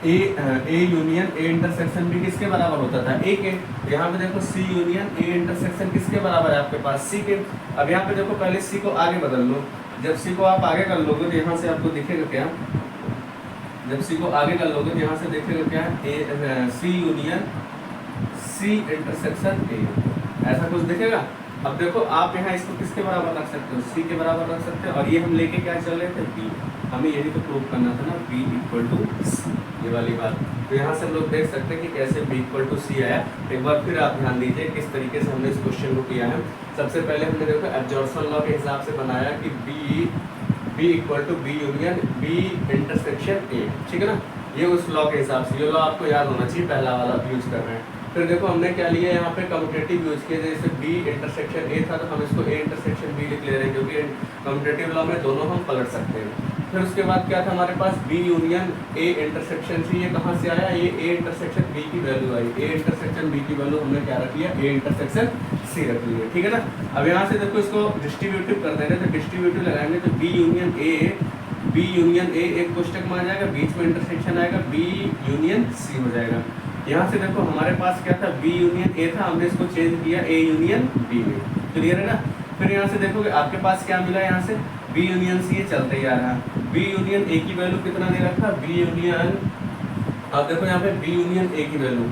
A union A intersection B किसके बराबर होता था, ए के। यहाँ पे देखो सी यूनियन ए इंटरसेक्शन किसके बराबर है आपके पास, सी के। अब यहाँ पे देखो पहले सी को आगे बदल लो, जब सी को आप आगे कर लोगे तो यहाँ से आपको दिखेगा क्या, जब सी को आगे कर लोगे तो यहाँ से देखेगा क्या, ए सी यूनियन सी इंटरसेक्शन ए, ऐसा कुछ दिखेगा। अब देखो आप यहाँ इसको किसके बराबर रख सकते हो, सी के बराबर रख सकते हो, और ये हम लेके क्या चल रहे थे, बी। हमें यही तो प्रूव करना था ना, बी इक्वल टू सी, ये वाली बात। तो यहाँ से हम लोग देख सकते हैं कि कैसे बी इक्वल टू सी आया। एक बार फिर आप ध्यान दीजिए किस तरीके से हमने इस क्वेश्चन को किया है। सबसे पहले हमने देखो एब्जॉर्प्शन लॉ के हिसाब से बनाया कि B equal to B union B intersection A, ठीक है ना। ये उस लॉ के हिसाब से, ये लॉ आपको याद होना चाहिए, पहला वाला यूज कर रहे हैं। फिर देखो हमने क्या लिया यहाँ पे, कम्यूटेटिव यूज किया, जैसे बी इंटरसेक्शन ए था तो हम इसको ए इंटरसेक्शन बी लिख ले रहे हैं, क्योंकि कम्यूटेटिव लॉ में दोनों हम पलट सकते हैं। फिर उसके बाद क्या था हमारे पास, B union A intersection C, ये कहाँ से आया, ये ए इंटरसेक्शन बी की वैल्यू आई, ए इंटरसेक्शन बी की वैल्यू हमने क्या रख लिया, ए इंटरसेक्शन सी रख लिया, ठीक है ना। अब यहाँ से देखो इसको डिस्ट्रीब्यूटिव कर दे रहे थे, डिस्ट्रीब्यूटिव लगाएंगे तो बी यूनियन ए एक कोष्टक में आ जाएगा, बीच में इंटरसेक्शन आएगा, बी यूनियन सी हो जाएगा। यहाँ से देखो हमारे पास क्या था, बी यूनियन ए था, हमने इसको चेंज किया ए यूनियन बी में, क्लियर है ना। फिर यहाँ से देखोगे आपके पास क्या मिला, यहाँ से बी यूनियन सी ये चलते ही आ रहा है। बी यूनियन ए की वैल्यू कितना दे रखा, बी यूनियन, आप देखो यहाँ पे बी यूनियन ए की वैल्यू,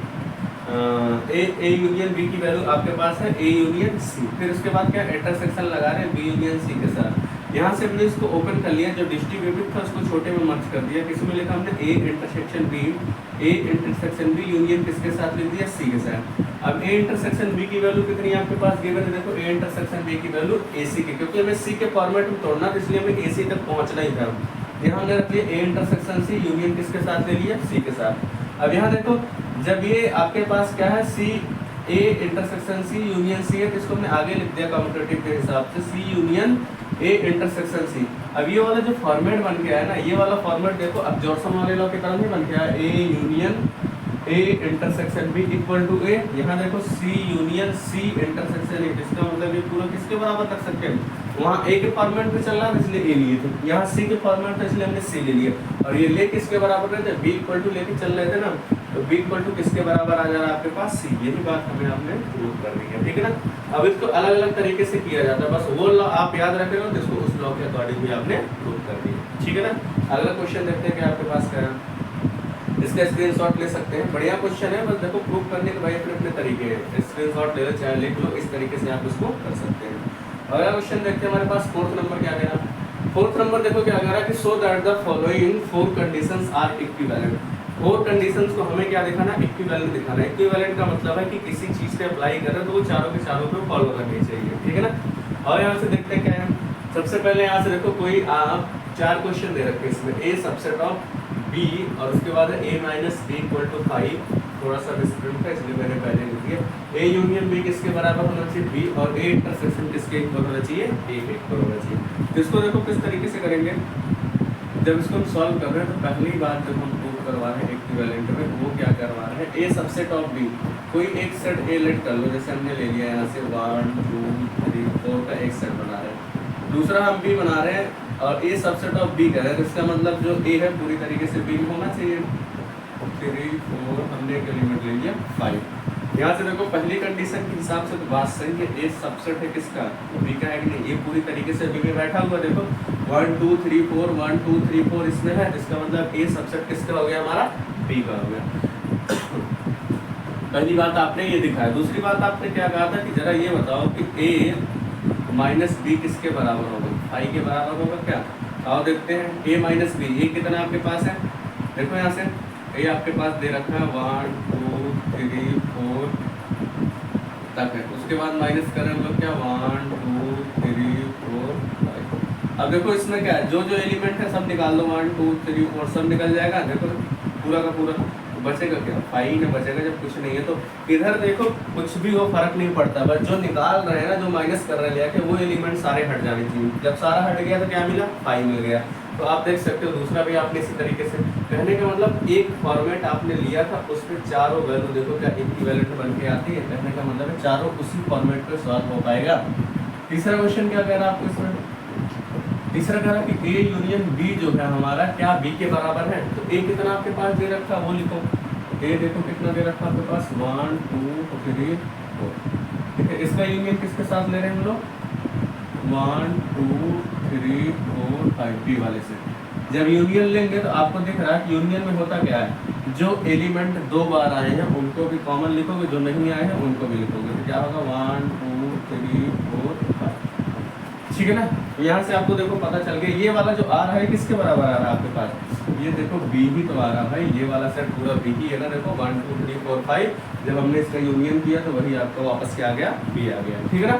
ए यूनियन बी की वैल्यू आपके पास है ए यूनियन सी। फिर उसके बाद क्या इंटरसेक्शन लगा रहे हैं बी यूनियन सी के साथ। यहाँ से हमने इसको ओपन कर लिया, जो डिस्ट्रीब्यूटिव था उसको छोटे में मर्ज कर दिया, किसमें लिखा हमने ए इंटरसेक्शन बी यूनियन किसके साथ लिख दिया, सी के साथ। अब ए इंटरसेक्शन बी की वैल्यू कितनी है आपके पास गिवन है, देखो ए इंटरसेक्शन बी की वैल्यू ए सी की, क्योंकि हमें सी के फॉर्मेट में तोड़ना था इसलिए हमें ए सी तक पहुँचना ही था। यहाँ हमने रख लिया ए इंटरसेक्शन सी यूनियन किसके साथ ले लिया, सी के साथ। अब यहाँ देखो जब ये आपके पास क्या है, सी ए इंटरसेक्शन सी यूनियन सी है, तो इसको हमने आगे लिख दिया कम्यूटेटिव के हिसाब से, सी यूनियन ए इंटरसेक्शन सी। अब ये वाला जो फॉर्मेट बन के आया ना, ये वाला फॉर्मेट देखो अब्जॉर्प्शन वाले लॉ की तरह नहीं बन के आया, A union A intersection B equal to A. यहाँ देखो सी यूनियन सी इंटरसेक्शन ए, इसका मतलब ये पूरा किसके बराबर रख सकते हैं, वहाँ ए के फॉर्मेट पे चल रहा था इसलिए ए लिए थे, यहाँ सी के फॉर्मेट पे इसलिए हमने सी ले लिया, और ये ले किसके बराबर रहे थे, बी इक्वल टू लेके चल रहे थे ना, तो बी इक्वल टू किसके बराबर आ जा रहा है आपके पास, सी। यही बात हमें आपने प्रूव करनी है, ठीक है ना। अब इसको अलग अलग तरीके से किया जाता है, बस वो लॉ आप याद रखे हो, जिसको उस लॉ के अकॉर्डिंग भी आपने प्रूव कर दिया, ठीक है ना। अगला क्वेश्चन देखते हैं कि आपके पास क्या है। इसका स्क्रीनशॉट ले सकते हैं, बढ़िया क्वेश्चन है, बस देखो प्रूव करने के भाई अपने अपने तरीके हैं, स्क्रीनशॉट ले लो चाहे लिख लो, इस तरीके से आप इसको कर सकते हैं। अगला क्वेश्चन देखते हैं हमारे पास फोर्थ नंबर क्या कह रहा है। फोर्थ नंबर देखो क्या कह रहा है कि so that the following 4 conditions are equivalent. 4 conditions को हमें क्या दिखाना है, इक्विवेलेंट दिखाना है। इक्विवेलेंट का मतलब है कि किसी चीज पे अप्लाई कर रहे हैं तो वो चारों के चारों पे फॉलो करनी चाहिए, ठीक है ना। और यहाँ से देखते हैं क्या है, सबसे पहले यहाँ से देखो कोई आप 4 क्वेश्चन दे रखे हैं इसमें, ए सबसेट ऑफ बी और उसके बाद है a minus B equal to 5, थोड़ा सा डिस्प्रिंट है इसलिए मैंने पहले लिख दिया। a यूनियन b किसके बराबर होना चाहिए, b, और a इंटरसेक्शन किसके इक्वल होना चाहिए, a के इक्वल होना चाहिए। तो इसको देखो किस तरीके से करेंगे, जब इसको हम सॉल्व कर रहे हैं तो पहली बात जब हम प्रूव करवा रहे हैं इक्विवेलेंट में, वो क्या करवा रहे हैं, a सबसेट ऑफ b, कोई एक सेट a लेट कर लो, जैसे हमने ले लिया यहाँ से 1 2 3 4 का एक सेट बना रहे हैं। दूसरा हम b बना रहे हैं और a सबसेट ऑफ b कर रहे हैं, तो इसका मतलब जो a है पूरी तरीके से b में होना चाहिए। 3 4 हमने एक एलिमेंट ले लिया 5। यहाँ से देखो पहली कंडीशन के हिसाब से तो बात सही है, a सबसेट है किसका, b का है कि नहीं, ये पूरी तरीके से b में बैठा हुआ, देखो 1 2 3 4 1 2 3 4 इसमें है, इसका मतलब a सबसेट किसका हो गया, हमारा b का हो गया। पहली बात आपने ये दिखाया। दूसरी बात आपने क्या कहा था कि जरा ये बताओ कि a माइनस बी किसके बराबर होगा, फाइव के बराबर होगा क्या। आओ देखते हैं, a माइनस बी, ये कितना आपके पास है, देखो यहाँ से a आपके पास दे रखा है 1 2 3 4 तक है, उसके बाद माइनस करें हम लोग क्या 1 2 3 4 5। अब देखो इसमें क्या है, जो जो एलिमेंट है सब निकाल दो, 1 2 3 4 सब निकल जाएगा, देखो पूरा का पूरा बचेगा क्या, 5 में बचेगा जब कुछ नहीं है। तो इधर देखो कुछ भी हो फर्क नहीं पड़ता, बस जो निकाल रहे हैं ना, जो माइनस कर रहे हैं वो एलिमेंट सारे हट जाने चाहिए। जब सारा हट गया तो क्या मिला, 5 मिल गया। तो आप देख सकते हो दूसरा भी आपने इसी तरीके से, कहने का मतलब एक फॉर्मेट आपने लिया था, उसमें चारों वैल्यू देखो क्या इक्विवेलेंट बन के आती है, कहने का मतलब है चारों उसी फॉर्मेट पे सॉल्व हो पाएगा। तीसरा क्वेश्चन क्या कह रहा है आपको इसमें, तीसरा कह रहा है कि a यूनियन b जो है हमारा क्या b के बराबर है। तो a कितना आपके पास दे रखा वो लिखो, a देखो कितना दे रखा आपके पास 1 2 3 4, ठीक है। इसका यूनियन किसके साथ ले रहे हैं हम लोग, 1 2 3 4 5 b वाले से। जब यूनियन लेंगे तो आपको दिख रहा है कि यूनियन में होता क्या है, जो एलिमेंट 2 बार आए हैं उनको भी कॉमन लिखोगे, जो नहीं आए हैं उनको भी लिखोगे, तो क्या होगा 1 2 3 4 5, ठीक है ना। यहाँ से आपको देखो पता चल गया, ये वाला जो आ रहा है किसके बराबर आ रहा है आपके पास, ये देखो b ही तो आ रहा है भाई, ये वाला सेट पूरा b ही है ना, देखो 1 2 3 4 5, जब हमने इसका यूनियन किया तो वही आपको वापस क्या आ गया, b आ गया, ठीक है ना।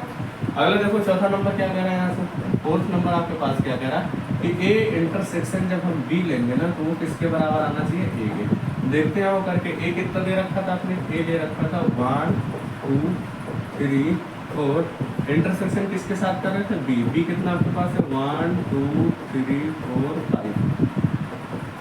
अगला देखो चौथा नंबर क्या कह रहा है यहाँ से, फोर्थ नंबर आपके पास क्या कह रहा है कि a इंटरसेक्शन जब हम b लेंगे ना तो वो किसके बराबर आना चाहिए, a के। देखते हैं वो करके, a कितना दे रखा था आपने, a दे रखा था 1 2 3 4, इंटरसेक्शन किसके साथ कर रहे थे, b, b कितना आपके पास है 1 2 3 4 5।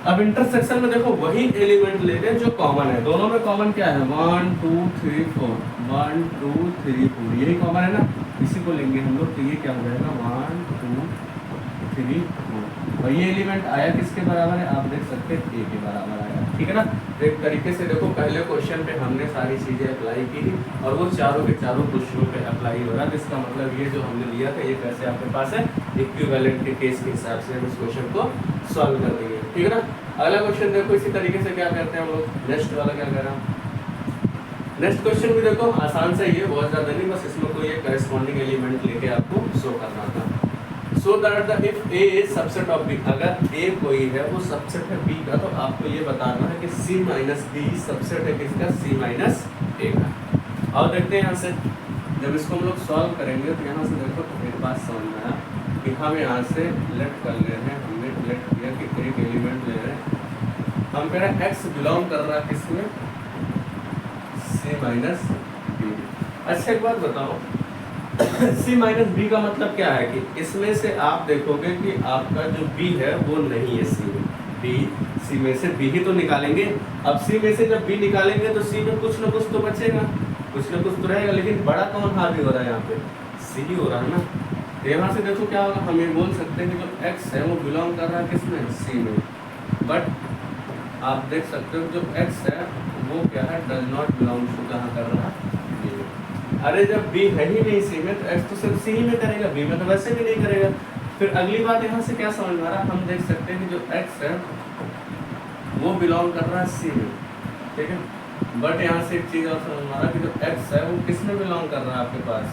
अब इंटरसेक्शन में देखो वही एलिमेंट ले रहे हैं जो कॉमन है, दोनों में कॉमन क्या है 1 2 3 4 1 2 3 4, यही कॉमन है ना, इसी को लेंगे हम लोग, तो ये क्या हो जाएगा 1 2 3 4, और ये एलिमेंट आया किसके बराबर है, आप देख सकते हैं a के बराबर आया, ठीक है ना। तो एक तरीके से देखो पहले क्वेश्चन पे हमने सारी चीजें अप्लाई की थी और वो चारों के चारों क्वेश्चनों पे अप्लाई हो रहा है। इसका मतलब ये जो हमने लिया था ये कैसे आपके पास है, इक्विवेलेंट के केस के हिसाब से हम इस क्वेश्चन को सॉल्व कर देंगे, ठीक है ना। अगला क्वेश्चन देखो इसी तरीके से क्या करते हैं हम लोग, नेक्स्ट वाला क्या कर रहा है। नेक्स्ट क्वेश्चन भी देखो आसान से ही है, बहुत ज़्यादा नहीं, बस इसमें कोई एक करस्पॉन्डिंग एलिमेंट लेके आपको शो करना था। सो that the if a is subset of b, अगर a कोई है वो सबसेट है b का, तो आपको ये बताना है कि c माइनस b सबसेट है किसका, c माइनस a का। और देखते हैं यहाँ से जब इसको हम लोग सॉल्व करेंगे तो यहाँ से देखो तो एक बात समझ में आया कि हम यहाँ से लेट कर ले रहे हैं, हमने लेट किया कि एक एलिमेंट ले रहे हैं, हम कह रहे हैं x बिलोंग कर रहा है किसमें, c माइनस b। अच्छा एक बात बताओ c माइनस बी का मतलब क्या है कि इसमें से आप देखोगे कि आपका जो b है वो नहीं है c में, c में से b ही तो निकालेंगे। अब c में से जब b निकालेंगे तो c में कुछ ना कुछ तो बचेगा, कुछ ना कुछ तो रहेगा, लेकिन बड़ा कौन हावी हो रहा है यहाँ पे, c ही हो रहा है ना। तो यहाँ से देखो क्या होगा, हम ये बोल सकते हैं कि जो x है वो बिलोंग कर रहा है किसमें, c में, बट आप देख सकते हो जो x है वो क्या है, डज नॉट बिलोंग टू, कहाँ कर रहा है, अरे जब b है ही नहीं c में तो x तो सिर्फ c ही में करेगा, b में तो वैसे भी नहीं करेगा। फिर अगली बात यहाँ से क्या समझ में आ रहा है, हम देख सकते हैं कि जो x है वो बिलोंग कर रहा है सी में, ठीक है। बट यहाँ से एक चीज़ और समझ आ कि जो एक्स है वो किस में बिलोंग कर रहा है आपके पास,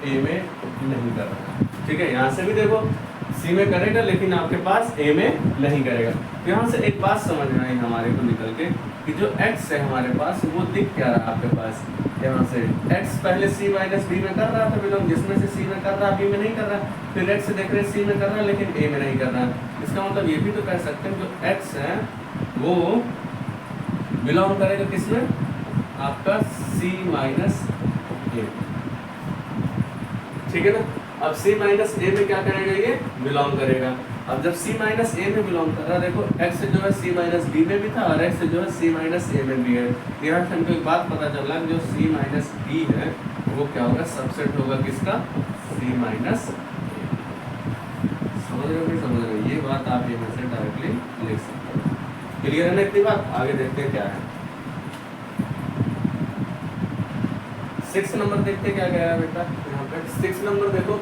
ए में नहीं कर रहा है, ठीक है। यहाँ से भी देखो सी में करेगा लेकिन आपके पास ए में नहीं करेगा। तो यहाँ से एक बात समझ में आई हमारे को निकल के कि जो x है हमारे पास वो दिख क्या रहा है आपके पास, यहाँ से x पहले c माइनस बी में कर रहा था बिलोंग, जिसमें से c में कर रहा b में नहीं कर रहा, फिर x देख रहे c में कर रहा है लेकिन a में नहीं कर रहा है। इसका मतलब ये भी तो कह सकते हैं जो x है वो बिलोंग करेगा किसमें, आपका c माइनस ए, ठीक है ना। अब c माइनस ए में क्या करेगा, ये बिलोंग करेगा। अब जब c माइनस ए में बिलोंग कर रहा है, देखो x जो है c माइनस बी में भी था और x जो है c माइनस ए में भी है। यहाँ से हमको एक बात पता चला कि जो c माइनस बी है वो क्या होगा, सबसेट होगा किसका, c माइनस ए। समझ रहे हो कि समझ रहे हो, ये बात आप यहाँ से डायरेक्टली लिख सकते हो। क्लियर है ना इतनी बात, आगे देखते हैं क्या है। 6 नंबर देखते क्या कह रहा है बेटा, यहाँ पे 6 नंबर देखो,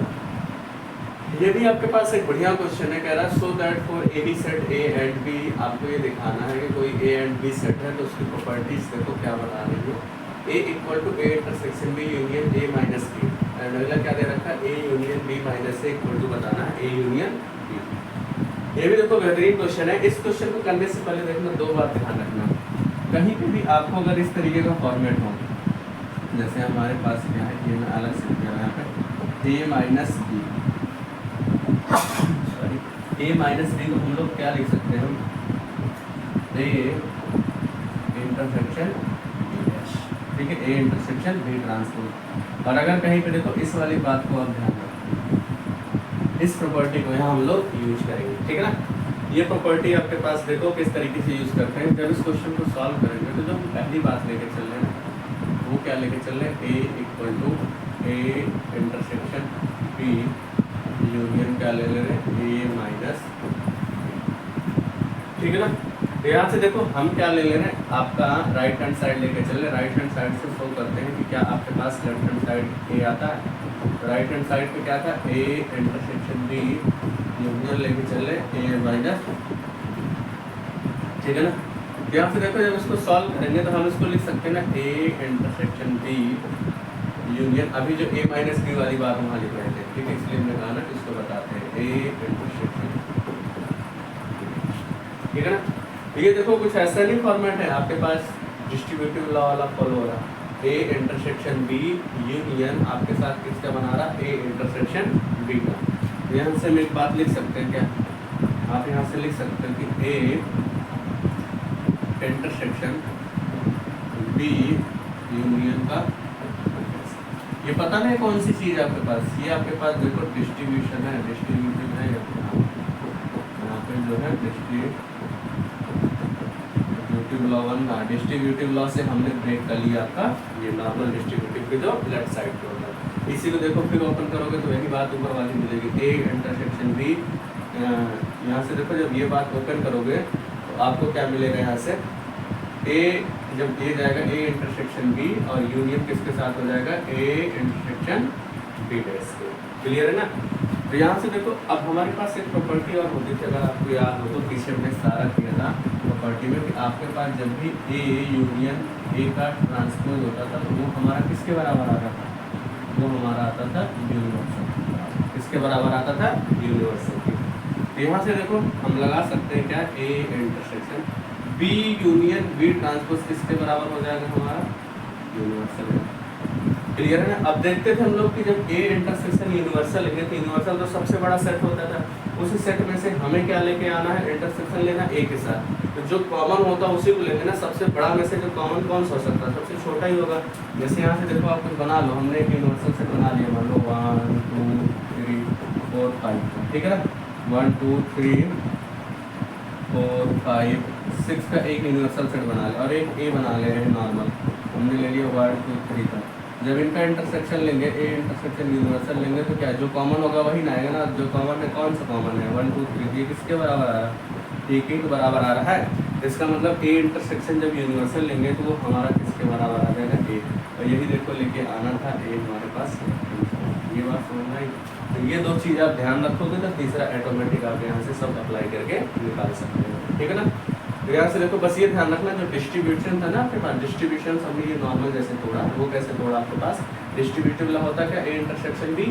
ये भी आपके पास एक बढ़िया क्वेश्चन है। कह रहा है so that for any set A and B, आपको ये दिखाना है कि कोई ए एंड बी सेट है तो उसकी प्रॉपर्टीज देखो क्या बता रही हो। A equal to A intersection B union A minus B, and अगला क्या दे रखा है, A union B minus A equal to बताना है ए यूनियन बी। ये भी देखो बेहतरीन क्वेश्चन है। इस क्वेश्चन को करने से पहले देखना दो बात ध्यान रखना, कहीं पे भी आपको अगर इस तरीके का फॉर्मेट हो, जैसे हमारे पास क्या है, ये मैं अलग से लिख रहा हूँ यहाँ पे ए माइनस बी, सॉरी ए माइनस बी को हम लोग क्या लिख सकते हैं, ए इंटरसेक्शन बी डैश, ठीक है, ए इंटरसेक्शन बी ट्रांसपोज। और अगर कहीं पे देखो इस वाली बात को आप ध्यान रखें, इस प्रॉपर्टी को यहाँ हम लोग यूज करेंगे, ठीक है ना। ये प्रॉपर्टी आपके पास देखो किस तरीके से यूज करते हैं। जब इस क्वेश्चन को सॉल्व करेंगे तो जो पहली बात लेके चल रहे हैं वो क्या लेके चल रहे हैं, A equal to A intersection B union क्या ले रहे हैं, ए माइनस, ठीक है ना। तो यहाँ से देखो हम क्या ले रहे हैं, आपका राइट हैंड साइड लेके चल रहे हैं, राइट हैंड साइड से शो करते हैं कि क्या आपके पास लेफ्ट हैंड साइड ए आता है। तो राइट हैंड साइड पे क्या था, ए इंटरसेक्शन बी यूनियन लेके चल रहे ए माइनस, ठीक है ना। यहाँ से देखो जब इसको सॉल्व करेंगे तो हम इसको लिख सकते हैं ना, ए इंटरसेक्शन बी यूनियन, अभी जो ए माइनस बी वाली बात वहाँ लिख रहे थे, ठीक है, इसलिए हमने कहा ना इसको बताते हैं ए इंटरसेक्शन, ठीक है ना। ये देखो कुछ ऐसा नहीं फॉर्मेट है आपके पास डिस्ट्रीब्यूटिव लॉ वाला फॉलो हो रहा, ए इंटरसेक्शन बी यूनियन आपके साथ किसका बना रहा, ए इंटरसेक्शन बी का। तो यहाँ से हम एक बात लिख सकते हैं क्या, आप यहाँ से लिख सकते हैं कि ए इंटरसेक्शन बी यूनियन का, ये पता नहीं कौन सी चीज़ आपके पास, ये आपके पास देखो डिस्ट्रीब्यूशन है, डिस्ट्रीब्यूटिव है यहाँ पे जो है डिस्ट्रीब्यूटिव लॉ बनना, डिस्ट्रीब्यूटिव लॉ से हमने ब्रेक कर लिया आपका ये नॉर्मल डिस्ट्रीब्यूटिव के जो लेफ्ट साइड पे होता है। इसी को देखो फिर ओपन करोगे तो वही बात ऊपर वाली मिलेगी, ए इंटरसेक्शन बी, यहाँ से देखो जब ये बात ओपन करोगे तो आपको क्या मिलेगा, यहाँ से ए जब ए जाएगा ए इंटरसेक्शन बी और यूनियन किसके साथ हो जाएगा, ए इंटरसेक्शन बी डैश के। क्लियर है ना। तो यहाँ से देखो अब हमारे पास एक प्रॉपर्टी और होती थी, अगर आपको याद हो तो पीछे हमने सारा किया था प्रॉपर्टी में कि आपके पास जब भी ए यूनियन ए का ट्रांसपोज होता था तो वो हमारा किसके बराबर आता था, वो हमारा आता था यूनिवर्सल, किसके बराबर आता था, यूनिवर्सल। यहाँ से देखो हम लगा सकते हैं क्या, A intersection B union B transpose किसके बराबर हो जाएगा, हमारा यूनिवर्सल। क्लियर है ना। अब देखते थे हम लोग कि जब ए इंटरसेक्शन यूनिवर्सल लेंगे तो यूनिवर्सल तो सबसे बड़ा सेट होता था, उस सेट में से हमें क्या लेके आना है, इंटरसेक्शन लेना ए के साथ, तो जो कॉमन होता है उसी को लेंगे ना। सबसे बड़ा में से जो कॉमन कौन सा हो सकता है, सबसे छोटा ही होगा। जैसे यहाँ से देखो आप कुछ बना लो, हमने एक यूनिवर्सल सेट बना लिया, मान लो 1 2 3 4 5, ठीक है ना, 1 2 3 4 5 6 का एक यूनिवर्सल सेट बना लिया और एक ए बना ले रहे हैं नॉर्मल, हमने ले लिया 1 2 3 का। जब इनका इंटरसेक्शन लेंगे, ए इंटरसेक्शन यूनिवर्सल लेंगे तो क्या जो कॉमन होगा वही ना आएगा ना। जो कॉमन है कौन सा कॉमन है, 1 2 3, ये किसके बराबर आ रहा है, एक ही के बराबर आ रहा है। इसका मतलब ए इंटरसेक्शन जब यूनिवर्सल लेंगे तो वो हमारा किसके बराबर आ जाएगा, ए। और यही देखो लेके आना था ए हमारे पास, ये बात समझना ही। तो ये दो चीज़ आप ध्यान रखोगे तो तीसरा ऑटोमेटिक आप यहाँ से सब अप्लाई करके निकाल सकते हो, ठीक है ना। तो यहाँ से देखो बस ये ध्यान रखना, जो डिस्ट्रीब्यूशन था ना आपके पास, डिस्ट्रीब्यूशन हमने ये नॉर्मल जैसे तोड़ा, वो कैसे तोड़ा आपके पास, डिस्ट्रीब्यूटिव ला होता क्या, ए इंटरसेक्शन बी,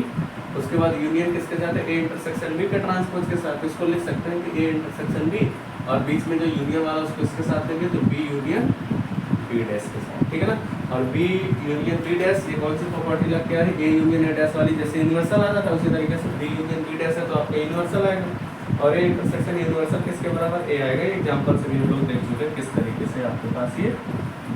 उसके बाद यूनियन किसके साथ है, ए इंटरसेक्शन बी के ट्रांसपोज के साथ। इसको लिख सकते हैं कि ए इंटरसेक्शन बी, और बीच में जो यूनियन वाला उसको इसके साथ लेंगे तो बी यूनियन बी डैश के साथ, ठीक है ना। और बी यूनियन बी डैश, ये कौन सी प्रॉपर्टी लग के आ रही है, ए यूनियन ए डैश वाली, जैसे यूनिवर्सल आता था उसी तरीके से बी यूनियन बी डैश है तो आपका यूनिवर्सल आएगा, और ए इंटरसेक्शन यूनिवर्सल किसके बराबर, ए आएगा। एग्जांपल से भी हम लोग देख चुके हैं किस तरीके से आपके पास ये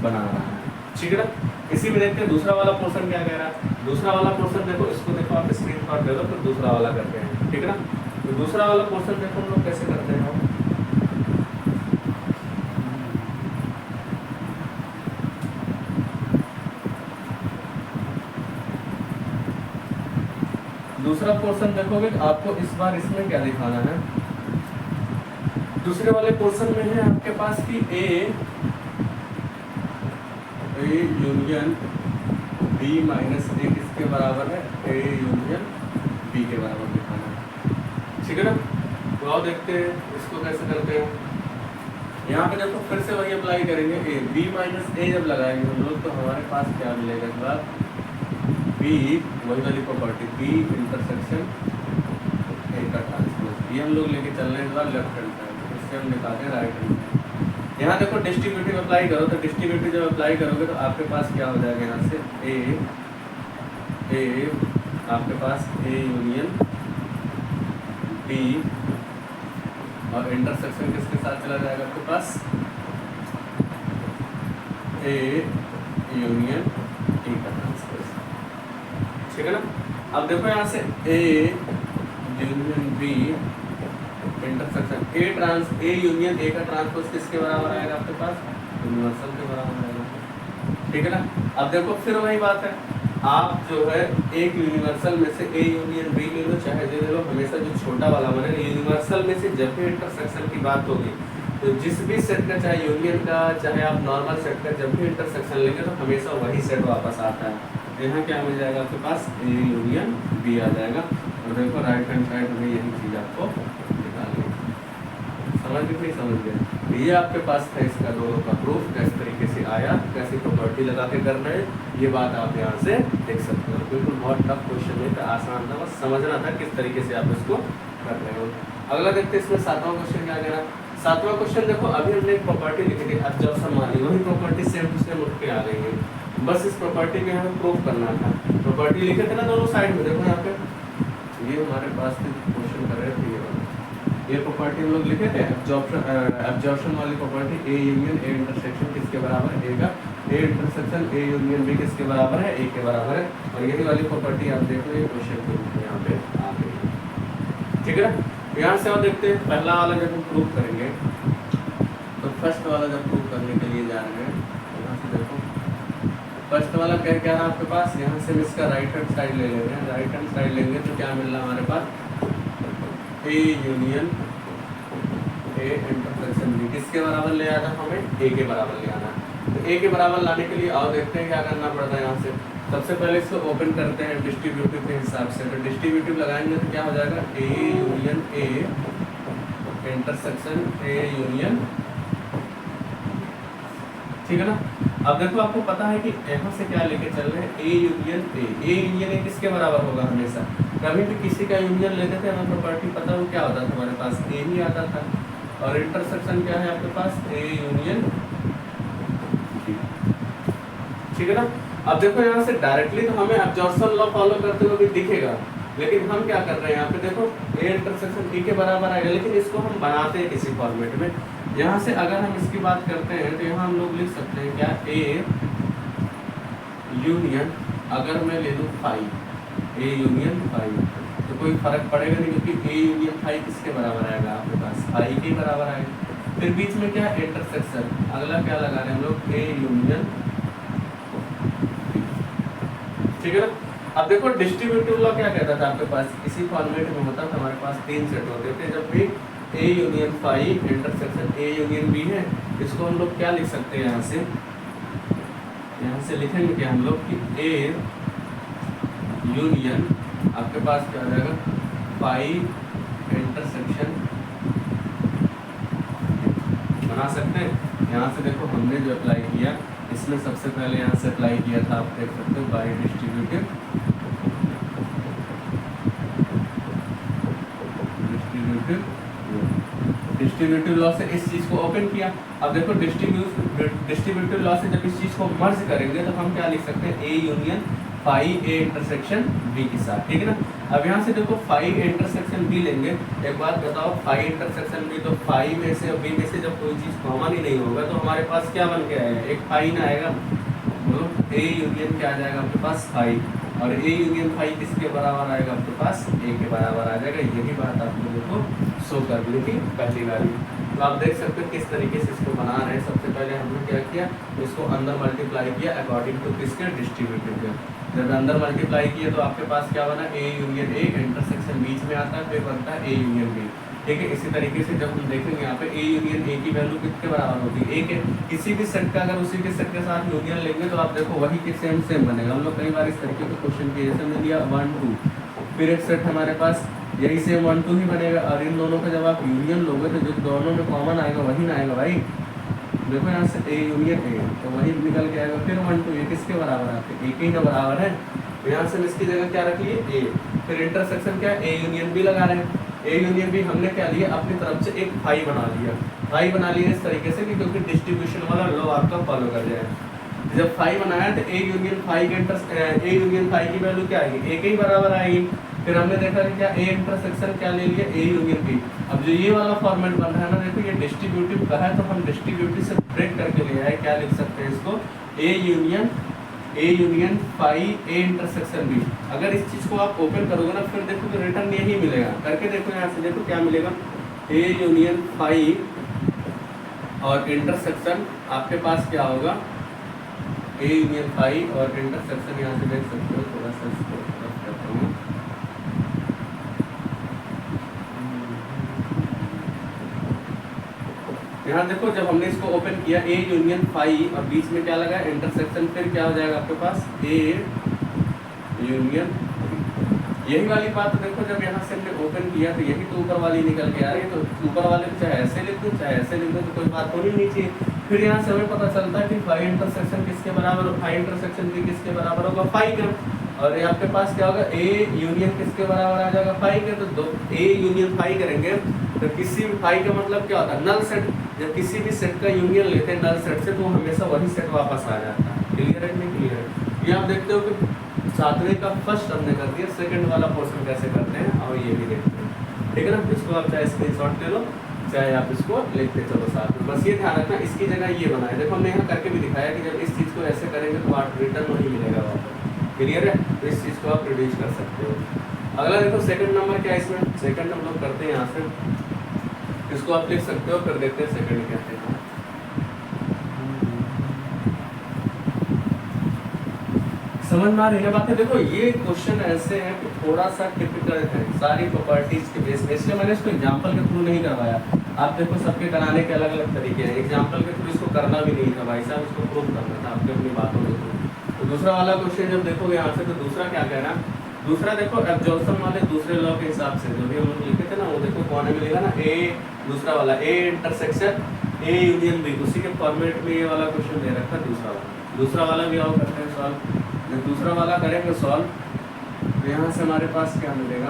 बना रहा है, ठीक है ना। इसी में देखते हैं दूसरा वाला पोर्शन क्या कह रहा है। दूसरा वाला पोर्शन देखो, इसको देखो आप स्क्रीनशॉट ले लो, फिर दूसरा वाला करते हैं, ठीक है ना। तो दूसरा वाला पोर्शन देखो हम लोग कैसे करते हैं। दूसरा पोर्शन देखोगे तो आपको इस बार इसमें क्या दिखाना है, दूसरे वाले पोर्शन में है आपके पास कि ए यूनियन बी माइनस ए किसके बराबर है, ए यूनियन बी के बराबर दिखाना है, ठीक है ना। तो आओ देखते हैं इसको कैसे करते हैं। यहाँ पे देखो फिर से वही अप्लाई करेंगे, ए बी माइनस ए जब लगाएंगे हम लोग तो हमारे पास क्या मिलेगा इस बार, बी वही वाली प्रॉपर्टी, बी इंटरसेक्शन ए का ट्रांसपोज, ये हम लोग लेके चल रहे हैं इस बार लेफ्ट हैंड साइड, इससे हम निकालते हैं राइट हैंड साइड। यहाँ देखो डिस्ट्रीब्यूटिव अप्लाई करो, तो डिस्ट्रीब्यूटिव जब अप्लाई करोगे तो आपके पास क्या हो जाएगा, यहाँ से ए आपके पास ए यूनियन बी, और इंटरसेक्शन किसके साथ चला जाएगा आपके पास, ए यूनियन ए का ट्रांसपोज, ठीक है ना। अब देखो यहाँ से A union B intersection A union A का ट्रांसपोज किसके बराबर आएगा आपके पास, यूनिवर्सल के बराबर आएगा, ठीक है ना। अब देखो फिर वही बात है, आप जो है एक यूनिवर्सल में से ए यूनियन बी ले लो चाहे दे लो, हमेशा जो छोटा वाला बनेगा यूनिवर्सल में से जब भी इंटरसेक्शन की बात होगी तो जिस भी सेट का, चाहे यूनियन का चाहे आप नॉर्मल सेट का, जब भी इंटरसेक्शन लेंगे तो हमेशा वही सेट वापस आता है। यहाँ क्या मिल जाएगा आपके पास, ए यूनियन बी आ जाएगा, और देखो राइट हैंड साइड में यही चीज़ आपको निकालनी है। समझ में नहीं समझ गए, ये आपके पास था इसका दोनों का प्रूफ, किस तरीके से आया, कैसी प्रॉपर्टी लगा के कर रहे हैं, ये बात आप यहाँ से देख सकते हो। बिल्कुल बहुत टफ क्वेश्चन नहीं था, आसान था, बस समझना था किस तरीके से आप इसको कर रहे हो। अगला देखते हैं इसमें सातवां क्वेश्चन क्या कह रहा है। सातवां क्वेश्चन देखो, अभी हमने एक प्रॉपर्टी लिखी थी एब्जॉर्प्शन वाली, वही प्रॉपर्टी सेम टू सेम उठ के आ गई है, बस इस प्रॉपर्टी को हमें प्रूफ करना था। प्रॉपर्टी लिखे थे ना दोनों साइड में, देखो यहाँ पे ये हमारे पास क्वेश्चन कर रहे थे, ये प्रॉपर्टी हम लोग लिखे थे एब्जॉर्प्शन वाली property, A union A intersection किसके बराबर है, ए का, A intersection A union B किसके बराबर है, ए के बराबर है। और यही वाली प्रॉपर्टी आप देखो ये क्वेश्चन के रूप में यहाँ पे आ गई, ठीक है ना। यहाँ से और देखते हैं पहला वाला जब हम प्रूफ करेंगे तो फर्स्ट वाला जब प्रूफ करने के लिए जा रहे हैं, यहाँ से देखो फर्स्ट वाला क्या क्या है आपके पास, यहाँ से इसका राइट हैंड साइड ले लेंगे, राइट हैंड साइड लेंगे तो क्या मिल रहा है हमारे पास, A union A intersection B किसके बराबर ले आना, हमें ए के बराबर ले आना। तो ए के बराबर लाने के लिए आओ देखते हैं क्या करना पड़ता है। यहाँ से सबसे पहले इसको ओपन करते हैं डिस्ट्रीब्यूटिव के हिसाब से, तो डिस्ट्रीब्यूटिव लगाएंगे तो क्या हो जाएगा, ए union A intersection A union, ठीक है ना। अब देखो आपको पता है कि यहाँ से क्या लेके चल रहे हैं, ए यूनियन ए किसके बराबर होगा, हमेशा कभी भी किसी का यूनियन लेते थे हमें प्रॉपर्टी पता हो क्या होता था, हमारे पास ए ही आता था। और इंटरसेक्शन क्या है आपके पास, ए यूनियन, ठीक है ना। अब देखो यहाँ से डायरेक्टली तो हमें एब्जॉर्प्शन लॉ फॉलो करते हुए भी दिखेगा, लेकिन हम क्या कर रहे हैं यहाँ पे देखो ए इंटरसेक्शन बी के बराबर आएगा, लेकिन इसको हम बनाते हैं किसी फॉर्मेट में। यहाँ से अगर हम इसकी बात करते हैं तो यहाँ हम लोग लिख सकते हैं क्या, ए यूनियन, अगर मैं ले लूँ फाई, ए यूनियन फाई, तो कोई फर्क पड़ेगा नहीं क्योंकि ए यूनियन फाई किसके बराबर आएगा आपके पास, फाई के बराबर आएगा। फिर बीच में क्या इंटरसेक्शन, अगला क्या लगा रहे हैं हम लोग, ए यूनियन, ठीक है ना। अब देखो डिस्ट्रीब्यूटिव लॉ क्या कहता था आपके पास, इसी फॉर्मेट में होता था, हमारे पास तीन सेट होते थे, जब भी A union phi intersection A union B है, इसको हम लोग क्या लिख सकते हैं, यहाँ से लिखेंगे क्या हम लोग कि ए यूनियन आपके पास क्या आ जाएगा, फाई इंटरसेक्शन बना सकते हैं। यहाँ से देखो हमने जो अप्लाई किया, इसमें सबसे पहले यहाँ से अप्लाई किया था, आप देख सकते हो बाई डिस्ट्रीब्यूटिव लॉ से इस चीज़ को ओपन किया। अब देखो डिस्ट्रीब्यूटिव लॉ से जब इस चीज़ को मर्ज करेंगे तो हम क्या लिख सकते हैं, A union phi A intersection B के साथ, ठीक है ना। अब यहाँ से देखो फाई इंटरसेक्शन बी लेंगे, एक बात बताओ, फाई इंटरसेक्शन बी, तो फाई में से और बी में से जब कोई चीज़ कॉमन ही नहीं होगा तो हमारे पास क्या बन के आएगा, एक फाई ना आएगा। बोलो ए यूनियन क्या आ जाएगा आपके पास, फाई, और ए यूनियन फाई किसके बराबर आएगा आपके पास, ए के बराबर आ जाएगा। यही बात आप लोगों को शो कर दी थी पहली बार में। तो आप देख सकते हो किस तरीके से इसको बना रहे हैं। सबसे पहले हमने क्या किया, इसको अंदर मल्टीप्लाई किया अकॉर्डिंग टू किसके, डिस्ट्रीब्यूटिव के। जब अंदर मल्टीप्लाई किया तो आपके पास क्या बना, ए यूनियन ए, इंटरसेक्शन बीच में आता है, फिर बनता है ए यूनियन बी, ठीक है। इसी तरीके से जब हम देखेंगे यहाँ पे ए यूनियन ए की वैल्यू किसके बराबर होती है, ए के किसी भी सेट का अगर उसी के सेट के साथ यूनियन लेंगे तो आप देखो वही के सेम बनेगा। हम लोग कई बार इस तरीके के क्वेश्चन किए, जैसे हमने दिया 1 2, फिर एक सेट हमारे पास यही सेम 1 2 ही बनेगा, और इन दोनों का जब आप यूनियन लोगे तो जो दोनों में कॉमन आएगा वही ना आएगा भाई। देखो यहाँ से ए यूनियन ए, तो वही निकल के आएगा। फिर 1 2, ये किसके बराबर है, आपके ए के ही ना बराबर है, तो यहाँ से इसकी जगह क्या रख लिए, ए। फिर इंटरसेक्शन क्या है, ए यूनियन बी लगा रहे हैं। ए यूनियन बी हमने क्या लिया, अपनी तरफ से एक फाई बना लिया। फाई बना लिया इस तरीके से कि क्योंकि डिस्ट्रीब्यूशन वाला लॉ आपका फॉलो कर जाए। जब फाई बनाया तो ए यूनियन फाई की वैल्यू क्या आएगी, ए के ही बराबर आएगी। फिर हमने देखा कि क्या, ए इंटरसेक्शन क्या ले लिया, ए यूनियन बी। अब जो ये वाला फॉर्मेट बन रहा है ना, देखो ये डिस्ट्रीब्यूटिव का है, तो हम डिस्ट्रीब्यूटिव से ब्रेक करके ले आए, क्या लिख सकते हैं इसको, A union phi A intersection B. अगर इस चीज़ को आप ओपन करोगे ना, फिर देखो तो रिटर्न यही मिलेगा। करके देखो यहाँ से, देखो क्या मिलेगा, ए यूनियन फाई और इंटरसेक्शन आपके पास क्या होगा, ए यूनियन फाई और इंटरसेक्शन, यहाँ से देख सकते हो, थोड़ा सा इसको रफ करता हूँ। यहाँ देखो जब हमने इसको ओपन किया, ए यूनियन फाई और बीच में क्या लगा, इंटरसेक्शन, फिर क्या हो जाएगा आपके पास, ए यूनियन। यही वाली बात देखो, जब यहाँ से हमने ओपन किया तो यही तो ऊपर वाली निकल के आ रही है, तो ऊपर वाले को चाहे ऐसे लिख दो चाहे ऐसे लिख दो, तो कोई बात होनी नहीं चाहिए। फिर यहाँ से हमें पता चलता है कि फाई इंटरसेक्शन किसके बराबर, फाई इंटरसेक्शन भी किसके बराबर होगा, फाई का। और ये आपके पास क्या होगा, ए यूनियन किसके बराबर आ जाएगा, फाई के। तो दो ए यूनियन फाई करेंगे तो किसी भी, फाई का मतलब क्या होता है, नल सेट। जब किसी भी सेट का यूनियन लेते हैं नल सेट से, तो हमेशा वही सेट वापस आ जाता है। क्लियर है नहीं क्लियर है? ये आप देखते हो कि सातवें का फर्स्ट हमने कर दिया, सेकंड वाला पोर्शन कैसे करते हैं और ये भी देखते हैं, ठीक है ना। इसको आप चाहे स्क्रीनशॉट ले लो, चाहे आप इसको लिखते चलो साथ में। बस ये ध्यान रखना, इसकी जगह ये बनाए। देखो हमने यहाँ करके भी दिखाया कि जब इस चीज़ को ऐसे करेंगे तो आप रिटर्न नहीं मिलेगा वापस। क्लियर है? तो इस चीज़ को आप रिड्यूस कर सकते हो। अगला देखो सेकंड नंबर क्या है इसमें, सेकंड हम लोग करते हैं यहाँ से, इसको आप लिख सकते हो, कर देते हैं सेकंड कहते हैं। समझ में आ रही है बातें? देखो ये क्वेश्चन ऐसे हैं कि थोड़ा सा टिपिकल है सारी प्रॉपर्टीज के बेस पे, इसलिए मैंने इसको एग्जांपल के थ्रू नहीं करवाया। आप देखो सबके कराने के अलग अलग तरीके हैं, एग्जांपल के थ्रू इसको करना भी नहीं था भाई साहब, इसको प्रूव करना था आपके अपनी बातों के थ्रू। तो दूसरा वाला क्वेश्चन जब देखोगे यहाँ से, तो दूसरा क्या कहना, दूसरा देखो एब्जॉर्प्शन वाले दूसरे लॉ के हिसाब से जो भी हम लोग लिखे थे ना, वो देखो कौन मिलेगा ना, ए दूसरा वाला A intersection A union B, उसी के फॉर्मेट में ये वाला क्वेश्चन दे रखा है। दूसरा वाला भी आओ करते हैं सॉल्व। जब दूसरा वाला करेंगे सॉल्व तो यहाँ से हमारे पास क्या मिलेगा,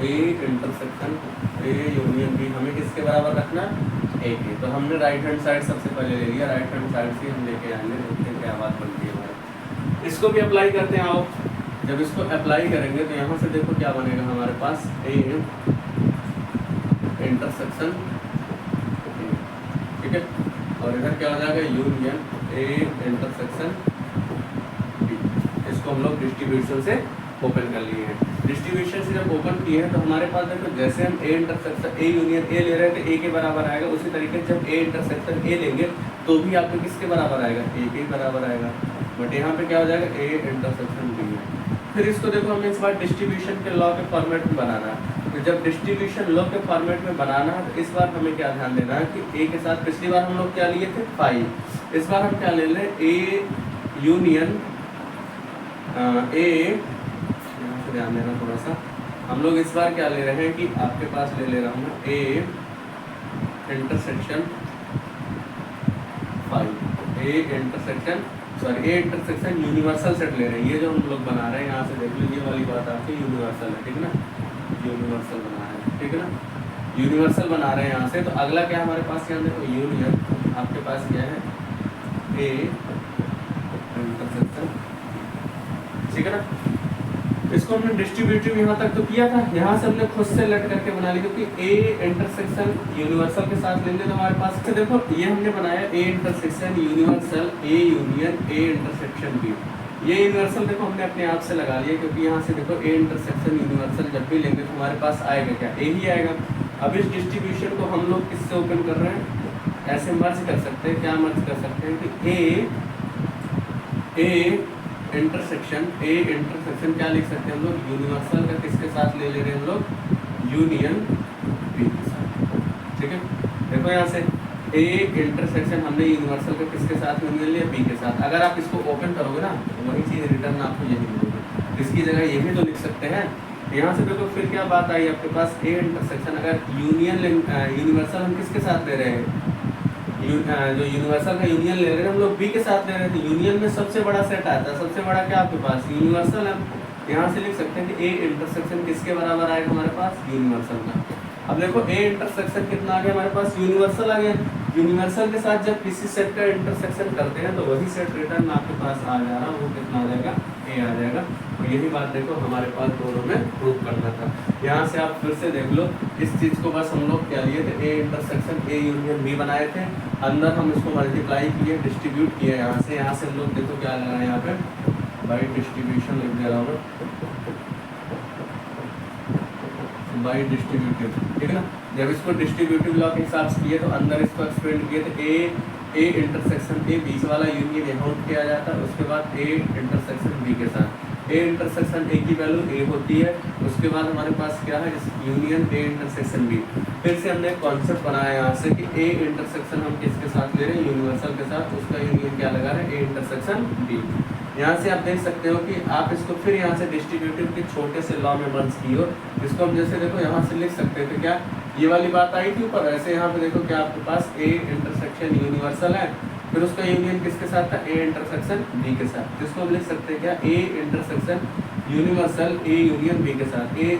A intersection A union B, हमें किसके बराबर रखना, ए के। तो हमने राइट हैंड साइड सबसे पहले ले लिया, राइट हैंड साइड से हम लेके आएंगे, देखते हैं क्या बात बनती है हमारे। इसको भी अप्लाई करते हैं आओ। जब इसको अप्लाई करेंगे तो यहाँ से देखो क्या बनेगा हमारे पास, ए इंटरसेक्शन, ठीक है, और इधर क्या हो जाएगा, यूनियन ए इंटरसेक्शन बी। इसको हम लोग डिस्ट्रीब्यूशन से ओपन कर लिए हैं। डिस्ट्रीब्यूशन से जब ओपन किए हैं तो हमारे पास देखो, जैसे हम ए इंटरसेक्शन ए यूनियन ए ले रहे हैं तो ए के बराबर आएगा, उसी तरीके से जब ए इंटरसेक्शन ए लेंगे तो भी आपको किसके बराबर आएगा, ए के बराबर आएगा। बट यहाँ पे क्या हो जाएगा, ए इंटरसेक्शन बी है। फिर इसको देखो हमें इस बार डिस्ट्रीब्यूशन के लॉ के फॉर्मेट में बनाना है। तो जब डिस्ट्रीब्यूशन लॉ के फॉर्मेट में बनाना है तो इस बार हमें क्या ध्यान देना है कि ए के साथ, पिछली बार हम लोग क्या लिए थे, फाई, इस बार हम क्या ले लें, ए यूनियन ए, यहाँ से ध्यान देना थोड़ा सा, हम लोग इस बार क्या ले रहे हैं कि आपके पास ले रहा हूँ A intersection phi. A intersection universal set ले रहे हैं, ये जो हम लोग बना रहे हैं यहाँ से देख लो, ये वाली बात आपकी यूनिवर्सल है, ठीक है ना, यूनिवर्सल बना रहे हैं, ठीक है ना, यूनिवर्सल बना रहे हैं यहाँ से। तो अगला क्या है हमारे पास, यहाँ देखो यूनियन आपके पास क्या है, ए इंटरसेक्शन, ठीक है ना। इसको हमने डिस्ट्रीब्यूटिव यहाँ तक तो किया था, यहाँ से हमने खुद से लेट करके बना लिया, क्योंकि ए इंटरसेक्शन यूनिवर्सल के साथ लेंगे तो हमारे पास देखो ये हमने बनाया A intersection universal A union A intersection B. ये यूनिवर्सल देखो हमने अपने आप से लगा लिया, क्योंकि यहाँ से देखो ए इंटरसेक्शन यूनिवर्सल जब भी लेंगे तो हमारे पास आएगा क्या, ए ही आएगा। अब इस डिस्ट्रीब्यूशन को हम लोग किससे ओपन कर रहे हैं, ऐसे मर्ज कर सकते हैं, क्या मर्ज कर सकते हैं कि ए इंटरसेक्शन क्या लिख सकते हैं हम लोग, यूनिवर्सल का किसके साथ ले रहे हैं हम लोग, यूनियन बी के साथ, ठीक है। देखो यहाँ से ए इंटरसेक्शन हमने यूनिवर्सल का किसके साथ यूनियन लिया, बी के साथ। अगर आप इसको ओपन करोगे ना तो वही चीज़ रिटर्न आपको यही मिलेगी, इसकी जगह ये भी तो लिख सकते हैं। यहाँ से देखो फिर क्या बात आई आपके पास, ए इंटरसेक्शन अगर यूनिवर्सल हम किसके साथ ले रहे हैं, जो यूनिवर्सल का यूनियन ले रहे हैं हम लोग बी के साथ ले रहे थे। यूनियन में सबसे बड़ा सेट आता है, सबसे बड़ा क्या आपके पास, यूनिवर्सल है। यहाँ से लिख सकते हैं कि ए इंटरसेक्शन किसके बराबर आएगा हमारे पास, यूनिवर्सल का। अब देखो ए इंटरसेक्शन कितना आ गया हमारे पास, यूनिवर्सल आ गया। यूनिवर्सल के साथ जब किसी सेट का इंटरसेक्शन करते हैं तो वही सेट रिटर्न आपके पास आ जा रहा, वो कितना आ जाएगा, ए आ जाएगा। और यही बात देखो हमारे पास दोनों में प्रूव करना था। यहाँ से आप फिर से देख लो, इस चीज़ को बस हम लोग क्या लिए थे, A intersection A union B बनाए थे, अंदर हम इसको मल्टीप्लाई किए, डिस्ट्रीब्यूट किए। यहाँ से हम लोग देखो क्या लगा है यहाँ पे, बाई डिस्ट्रीब्यूशन लिख दे रहा हूँ, बाई डिस्ट्रीब्यूटिव, ठीक है ना। जब इसको डिस्ट्रीब्यूटिव लॉ के हिसाब से किए तो अंदर इसको एक्सपेंड किए तो ए इंटरसेक्शन ए बीच वाला यूनियन यहाँ उठ के आ जाता है, उसके बाद ए इंटरसेक्शन बी के साथ। ए इंटरसेक्शन ए की वैल्यू ए होती है, उसके बाद हमारे पास क्या है, यूनियन ए इंटरसेक्शन बी। फिर से हमने कॉन्सेप्ट बनाया यहाँ से कि ए इंटरसेक्शन हम किसके साथ ले रहे हैं, यूनिवर्सल के साथ, उसका यूनियन क्या लगा रहे हैं, ए इंटरसेक्शन बी। यहाँ से आप देख सकते हो कि आप इसको फिर यहाँ से डिस्ट्रीब्यूटिव के छोटे से लॉ में मर्ज की हो, इसको हम जैसे देखो यहाँ से लिख सकते थे, क्या ये वाली बात आई थी ऊपर, ऐसे यहाँ पे देखो क्या आपके पास ए इंटरसेक्शन यूनिवर्सल है, फिर उसका यूनियन किसके साथ था, ए इंटरसेक्शन बी के साथ। जिसको हम लिख सकते हैं क्या, A intersection universal A union B के साथ। ए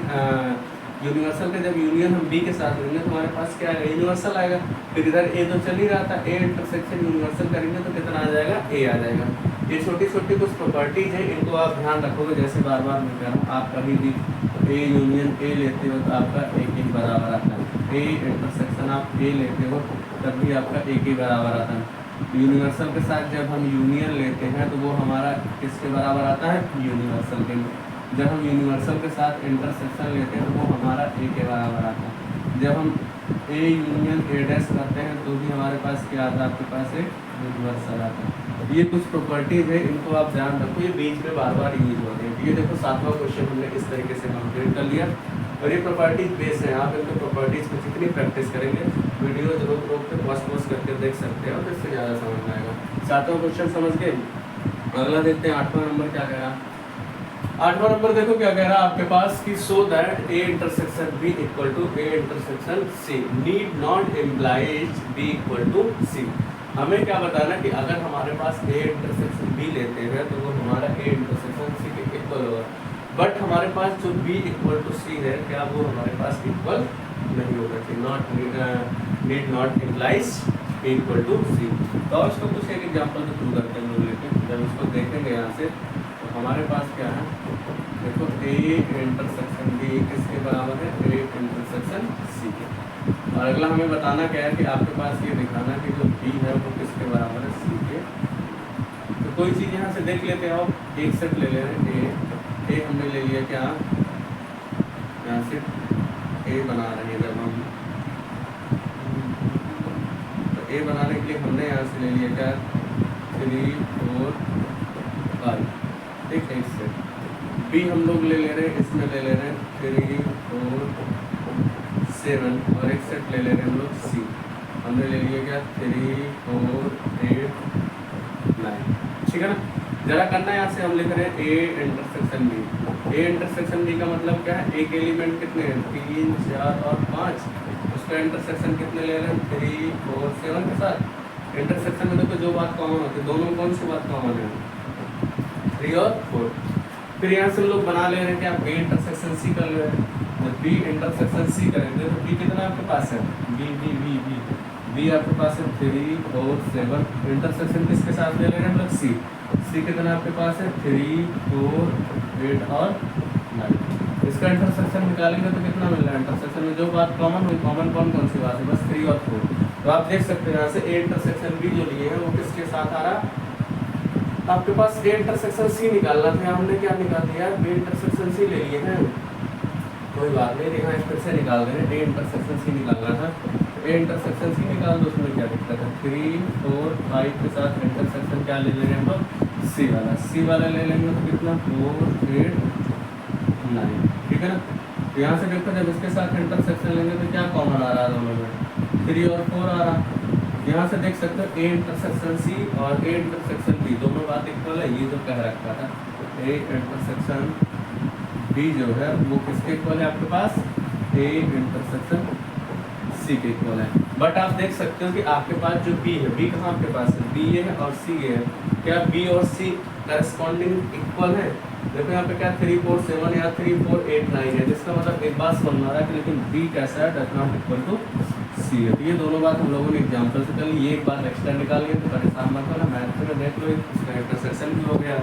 यूनिवर्सल का जब यूनियन हम बी के साथ लेंगे तो हमारे पास क्या आएगा, यूनिवर्सल आएगा। फिर इधर ए तो चल ही रहा था, ए इंटरसेक्शन यूनिवर्सल करेंगे तो कितना आ जाएगा, ए आ जाएगा। ये छोटी छोटी कुछ प्रॉपर्टीज हैं, इनको आप ध्यान रखोगे। जैसे बार बार मैं कह रहा हूँ, आप कभी भी ए यूनियन ए लेते हो तो आपका एक ही बराबर आता है, ए इंटरसेक्शन आप ए लेते हो तब भी आपका एक ही बराबर आता है। यूनिवर्सल के साथ जब हम यूनियन लेते हैं तो वो हमारा किसके बराबर आता है, यूनिवर्सल के। जब हम यूनिवर्सल के साथ इंटरसेक्शन लेते हैं तो वो हमारा ए के बराबर आता है। जब हम ए यूनियन ए डैश करते हैं तो भी हमारे पास क्या आता है, आपके पास एक यूनिवर्सल आता है। ये कुछ प्रॉपर्टीज है, इनको आप ध्यान रखो, ये बीच में बार बार यूज होते हैं। ये देखो 7वां क्वेश्चन हमने इस तरीके से कंप्लीट कर लिया और ये प्रॉपर्टीज बेस है। आप इनको प्रॉपर्टीज को जितनी प्रैक्टिस करेंगे, वीडियो जरूर रोक के पॉज करके देख सकते हैं और इससे ज़्यादा समझ में आएगा। 7वां क्वेश्चन समझ गए। अगला देखते हैं 8वां नंबर क्या कह रहा। 8वां नंबर देखो क्या कह रहा है आपके पास कि so that A intersection B equal to A intersection C need not implies B equal to C. हमें क्या बताना कि अगर हमारे पास ए इंटरसेक्शन बी लेते हैं तो वो हमारा ए इंटरसेक्शन सी के इक्वल होगा, बट हमारे पास जो बी इक्वल टू सी है क्या वो हमारे पास इक्वल नहीं होगा, need not implies A equal to C. तो इसको कुछ एक एग्जाम्पल से प्रूव करते हैं लोग लेके, जब इसको देखेंगे यहाँ से तो हमारे पास क्या है, देखो ए इंटरसेक्शन बी किसके बराबर है, ए इंटरसेक्शन सी के। और अगला हमें बताना क्या है कि आपके पास ये दिखाना कि जो बी है वो किसके बराबर है, सी के। तो कोई चीज़ यहाँ से देख लेते हैं, आप एक सेट ले ले रहे हैं ए हमने ले लिया क्या, यहाँ से ए बना रहे हैं जब हम, तो ए बनाने के लिए हमने यहाँ से ले लिया क्या 3 4 5, ठीक है। इससे बी हम लोग ले रहे हैं, इसमें ले रहे हैं 3 4 7 और एक सेट ले रहे हैं हम लोग सी, हमने ले लिया क्या 3 4 8 9, ठीक है ना। जरा करना है यहाँ से हम लिख रहे हैं A intersection B. A intersection B का मतलब क्या है, एक एलिमेंट कितने हैं 3 4 और 5, उसका इंटरसेक्शन कितने ले रहे हैं 3 4 7 के साथ, इंटरसेक्शन में देखो जो बात कॉमन होती है, दोनों में कौन सी बात कॉमन है, 3 और 4। फिर यहाँ से हम लोग बना ले रहे हैं क्या, बी इंटरसेक्शन सी कर ले रहे हैं। जब बी इंटरसेक्शन सी करेंगे तो बी कितना आपके पास है, B B B B B आपके पास है 3 4 7। इंटरसेक्शन किसके साथ ले ले रहे हैं हम लोग, सी। सी कितना आपके पास है 3 4 8 और 9। इसका इंटरसेक्शन निकालेंगे तो कितना मिल रहा है, इंटरसेक्शन में जो बात कॉमन हुई, कॉमन कौन सी बात है, बस 3 और 4। तो आप देख सकते हैं यहाँ से ए इंटरसेक्शन बी जो लिए हैं वो किसके साथ आ रहा, आपके पास ए इंटरसेक्शन सी निकालना था, हमने क्या निकाल दिया, बी इंटरसेक्शन सी ले लिए हैं, कोई बात नहीं, यहाँ फिर से निकाल दें, ए इंटरसेक्शन सी निकालना था, ए इंटरसेक्शन सी निकाल दो, उसमें क्या दिक्कत है। 3 4 5 के साथ इंटरसेक्शन क्या ले लेंगे हम लोग, सी वाला। सी वाला ले लेंगे तो कितना 4 8 9, ठीक है ना। तो यहाँ से देखो जब इसके साथ इंटरसेक्शन लेंगे तो क्या कॉमन आ रहा है दोनों में, 3 और 4 आ रहा। यहाँ से देख सकते हो ए इंटरसेक्शन सी और ए इंटरसेक्शन बी दोनों बात इक्वल है, ये जो कह रखा था ए इंटरसेक्शन बी जो है वो किसके इक्वल है आपके पास, ए इंटरसेक्शन सी के इक्वल है। बट आप देख सकते हो कि आपके पास जो बी है, बी कहाँ आपके पास है, बी है और सी है, क्या बी और सी करस्पॉन्डिंग इक्वल है। देखो यहाँ पे क्या 3 4 7 या 3 4 8 9 है, जिसका मतलब एक बात समझ में आ रहा है कि लेकिन बी कैसा है, डज नॉट इक्वल टू सी है। तो ये दोनों बात हम लोगों ने एग्जाम्पल से कर ली, ये एक बात एक्स्ट्रा निकाल लिया तो परेशान मत होना, मैथ में देख लो इसका इंटरसेक्शन भी हो गया,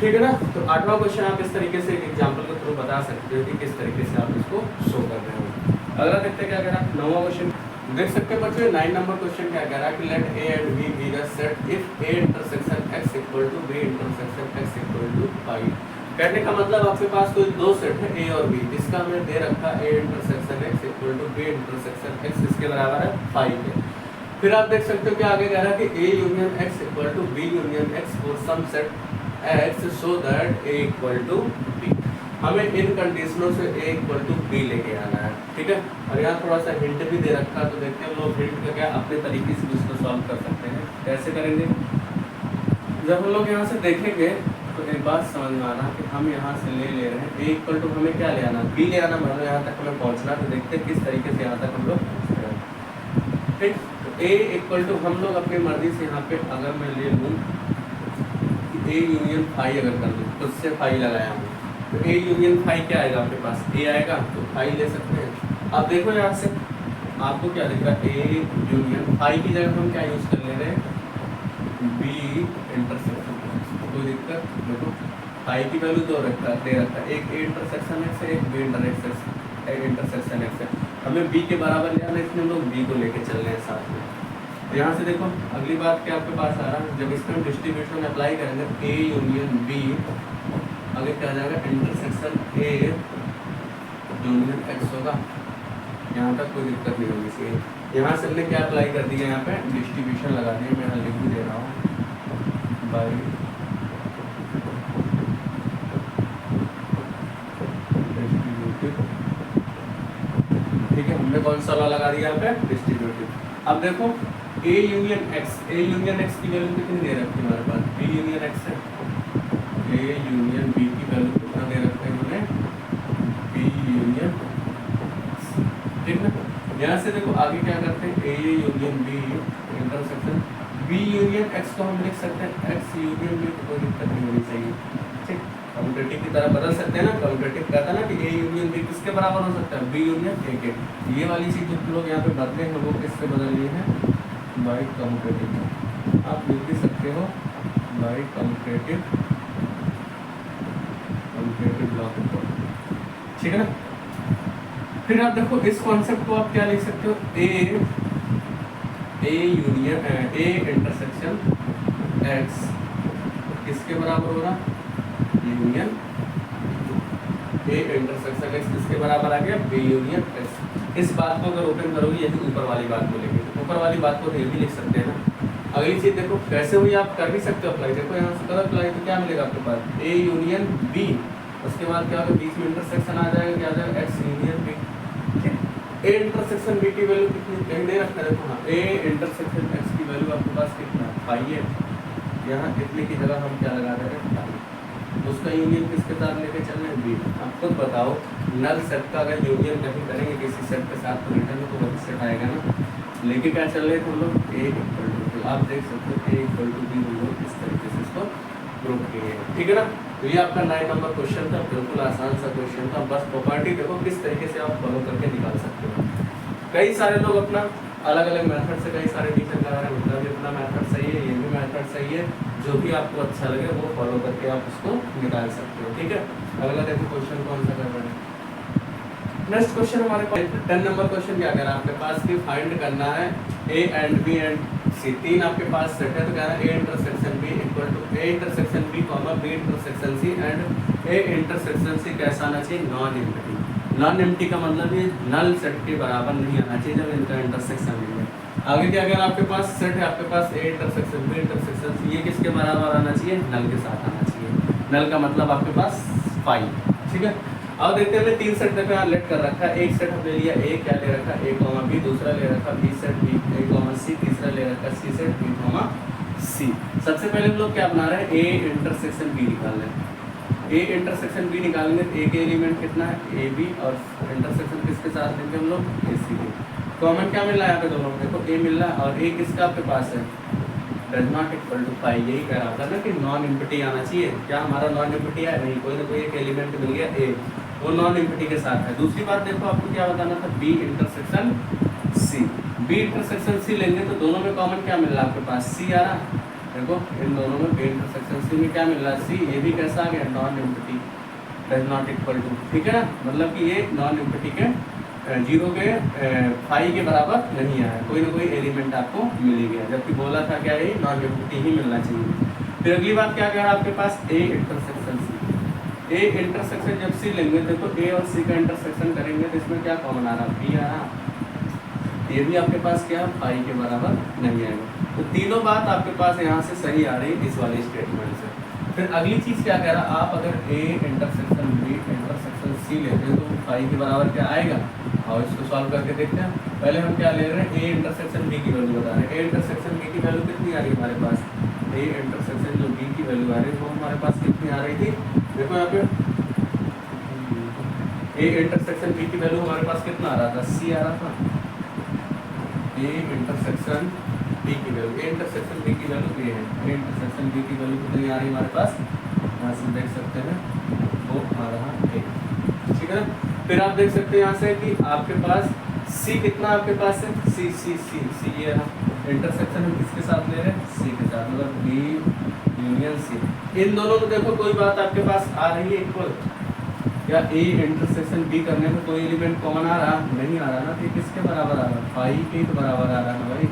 ठीक है ना। तो 8वां क्वेश्चन आप इस तरीके से एक एग्जाम्पल के थ्रू बता सकते हो कि किस तरीके से आप इसको शो कर रहे हो। अगला देखते हैं क्या कह रहा है, 9वां क्वेश्चन देख सकते हैं बच्चों। 9 नंबर क्वेश्चन क्या कह रहा है कि let A and B be the set if A intersection X equal to B intersection X equal to 5। कहने का मतलब आपके पास कोई दो सेट है ए और बी, जिसका हमने दे रखा A intersection X equal to B intersection X इसके बराबर है 5 है। फिर आप देख सकते हो कि आगे कह रहा है कि A union X equal to B union X for some set X so that A equal to B. हमें इन कंडीशनों से ए इक्वल टू बी लेके आना है, ठीक है। और यहाँ थोड़ा सा हिंट भी दे रखा है, तो देखते हैं हम लोग हिंट का क्या अपने तरीके से इसको सॉल्व कर सकते हैं। कैसे करेंगे, जब हम लोग यहाँ से देखेंगे तो एक बात समझ में आना कि हम यहाँ से ले रहे हैं ए इक्वल टू, हमें क्या ले आना, बी ले आना, मतलब यहाँ तक हमें पहुँचना। तो देखते हैं किस तरीके से यहाँ तक हम लोग पहुँच रहे हैं, ठीक। तो ए इक्वल टू हम लोग अपनी मर्जी से यहाँ पे अगर मैं ले लूँ ए यूनियन फाई, अगर कर दूँ तो उससे फाई लगाया हूँ, तो ए यूनियन फाई क्या आएगा आपके पास, ए आएगा, तो फाई ले सकते हैं। अब देखो यहाँ से आपको क्या दिख रहा है, ए यूनियन फाई की जगह हम क्या यूज़ कर ले रहे हैं, बी इंटरसेक्शन। कोई दिक्कत, देखो फाई की वैल्यू दो रखा दे रखा है, एक ए इंटरसेक्शन एक्स है, एक बी इंटरसेक्शन एक्स है। हमें बी के बराबर ले आना है, इसमें हम लोग बी को लेके चल रहे हैं साथ में। तो यहाँ से देखो अगली बात क्या आपके पास आ रहा है, जब इसमें हम डिस्ट्रीब्यूशन अप्लाई करेंगे ए यूनियन बी, आगे क्या आ जाएगा इंटरसेक्शन ए यूनियन एक्स होगा। यहाँ तक कोई दिक्कत नहीं होगी इसलिए यहाँ से हमने क्या अप्लाई कर दिया, यहाँ पे डिस्ट्रीब्यूशन लगा दिया, मैं यहाँ लिख भी दे रहा हूँ बाई डिस्ट्रीब्यूटिव, ठीक है। हमने कौन सा वाला लगा दिया यहाँ पे, डिस्ट्रीब्यूटिव। अब देखो ए यूनियन एक्स, ए यूनियन एक्स की वैल्यू कितनी दे रखी है हमारे पास, बी यूनियन एक्स है, ए यूनियन बी की वैल्यू कितना दे रखा है हमने, बी यूनियन, ठीक है। यहाँ से देखो आगे क्या करते हैं, A union B intersection B union X को हम लिख सकते हैं एक्स यूनियन बी, कोई दिक्कत नहीं होनी चाहिए, ठीक। कम्यूटेटिव की तरह बदल सकते हैं ना, कम्यूटेटिव कहता है ना कि ए यूनियन बी किसके बराबर हो सकता है, बी यूनियन ए के। ये वाली चीज़ जो लोग यहाँ पे बदले हैं वो किससे बदल लिए हैं, बाई कम्यूटेटिव। आप लिख भी सकते हो बाई कम्यूटेटिव ब्लॉक, ठीक है ना। फिर आप देखो इस कॉन्सेप्ट को आप क्या लिख सकते हो, ए यूनियन ए इंटरसेक्शन एक्स किसके बराबर हो रहा, यूनियन ए इंटरसेक्शन एक्स किसके बराबर आ गया, बी यूनियन एक्स। इस बात को अगर ओपन करोगे यही ऊपर वाली बात को लेके, ऊपर वाली बात को ये भी लिख सकते हैं ना। अगली चीज़ देखो कैसे हुई, आप कर भी सकते हो अप्लाई। देखो यहाँ से करो अप्लाई तो क्या मिलेगा आपके पास, ए यूनियन बी, उसके बाद क्या होगा बीच में इंटरसेक्शन आ जाएगा, क्या आ जाएगा एक्स यूनियन बी, ठीक। ए इंटरसेक्शन बी की वैल्यू कितनी कहीं दे रखा है, देखो हाँ ए इंटरसेक्शन एक्स की वैल्यू आपके पास कितना पाई है, यहाँ इतने की जगह हम क्या लगा रहे हैं पाई, उसका यूनियन किसके साथ लेके चल रहे हैं, बी। अब खुद बताओ नल सेट का अगर यूनियन कहीं करेंगे किसी सेट के साथ तो रिटर्न में तो वही सेट आएगा ना, लेके क्या चल रहे थे हम लोग ए इक्वल टू आप देख सकते हो A इक्वल टू बी हम लोग इस तरीके से इसको प्रूव किए हैं, ठीक है ना। तो ये आपका 9 नंबर क्वेश्चन था, बिल्कुल आसान सा क्वेश्चन था। बस प्रॉपर्टी देखो किस तरीके से आप फॉलो करके निकाल सकते हो। कई सारे लोग अपना अलग अलग मेथड से कई सारे टीचर लगा रहे हैं, उनका भी अपना मेथड सही है, ये भी मेथड सही है, जो भी आपको अच्छा लगे वो फॉलो करके आप उसको निकाल सकते हो, ठीक है। अगला देखो क्वेश्चन कौन सा कर रहे हैं। नेक्स्ट क्वेश्चन हमारे पास 10 नंबर क्वेश्चन क्या कह रहा है आपके पास कि फाइंड करना है A and B and C, तीन आपके पास सेट है। तो कह रहा है A intersection B equal to A intersection B comma B intersection C and A intersection C कैसा आना चाहिए, नॉन एम्प्टी। नॉन एम्प्टी का मतलब ये नल सेट के बराबर नहीं आना चाहिए जब इनका इंटरसेक्शन नहीं है। आगे क्या अगर आपके पास सेट है आपके पास A intersection B intersection C, ये किसके बराबर आना चाहिए, नल के साथ आना चाहिए। नल का मतलब आपके पास 5, ठीक है। अब देखते हैं तीन सेट देखो यहाँ लेट कर रखा है। एक सेट हमने लिया ए, क्या ले रखा है ए कॉमा बी, दूसरा ले रखा बी सेट बी ए कॉमा सी, तीसरा ले रखा सी सेट बी कॉमा सी। सबसे पहले हम लोग क्या बना रहे हैं, ए इंटरसेक्शन बी निकाल रहे हैं। ए इंटरसेक्शन बी निकालेंगे तो ए के एलिमेंट कितना है ए बी, और इंटरसेक्शन किसके साथ लेंगे हम लोग ए सी के। कॉमन क्या मिल रहा है यहाँ पे दोनों में, देखो ए मिल रहा है और ए किसका आपके पास है, डज नॉट इक्वल टू 5। यही कह रहा था ना कि नॉन एम्प्टी आना चाहिए। क्या हमारा नॉन एम्प्टी है, नहीं, कोई ना कोई एक एलिमेंट मिल गया ए, वो नॉन एम्प्टी के साथ है। दूसरी बात देखो आपको क्या बताना था, B intersection C. B intersection C लेंगे तो दोनों में कॉमन क्या मिल रहा है आपके पास, सी आ रहा। देखो इन दोनों में बी इंटरसेक्शन सी में क्या मिल रहा है, सी। ये भी कैसा आ गया, non empty, does not equal to, ठीक है ना। मतलब कि ये नॉन एम्प्टी के 0 के 5 के बराबर नहीं आया, कोई ना कोई एलिमेंट आपको मिल ही गया, जबकि बोला था क्या ये नॉन एम्प्टी ही मिलना चाहिए। फिर अगली बात क्या कह रहा है आपके पास, A intersection C. A intersection जब सी लेंगे देखो ए और सी का इंटरसेक्शन करेंगे तो इसमें क्या कॉमन आ रहा, बी आ रहा। ये भी आपके पास क्या 5 के बराबर नहीं आएगा। तो तीनों बात आपके पास यहाँ से सही आ रही है इस वाले स्टेटमेंट से। फिर अगली चीज़ क्या कह रहा, आप अगर A intersection B intersection C लेते हैं तो 5 के बराबर क्या आएगा, और इसको सॉल्व करके देखते हैं। पहले हम क्या ले रहे हैं, ए इंटरसेक्शन बी की वैल्यू बता रहे हैं। ए इंटरसेक्शन बी की वैल्यू कितनी आ रही है हमारे पास, ए इंटरसेक्शन जो बी की वैल्यू आ रही है वो हमारे पास कितनी आ रही थी, देखो यहाँ पे ए इंटरसेक्शन बी की वैल्यू हमारे पास कितना आ रहा था, सी आ रहा था। ए इंटरसेक्शन बी की वैल्यू, ए इंटरसेक्शन बी की वैल्यू ये है, ए इंटरसेक्शन बी की वैल्यू कितनी आ रही है हमारे पास, यहाँ से देख सकते हैं वो आ रहा है, ठीक है ना। फिर आप देख सकते हैं यहाँ से कि आपके पास सी कितना आपके पास है, सी सी सी सी ये रहा। इंटरसेक्शन हम किसके साथ ले रहे हैं, सी के साथ, मतलब बी यूनियन सी। इन दोनों को देखो कोई बात आपके पास आ रही है इक्वल, या ए इंटरसेक्शन बी करने में कोई एलिमेंट कॉमन आ रहा नहीं आ रहा ना, तो किसके बराबर आ रहा, 5 के तो बराबर आ रहा है भाई,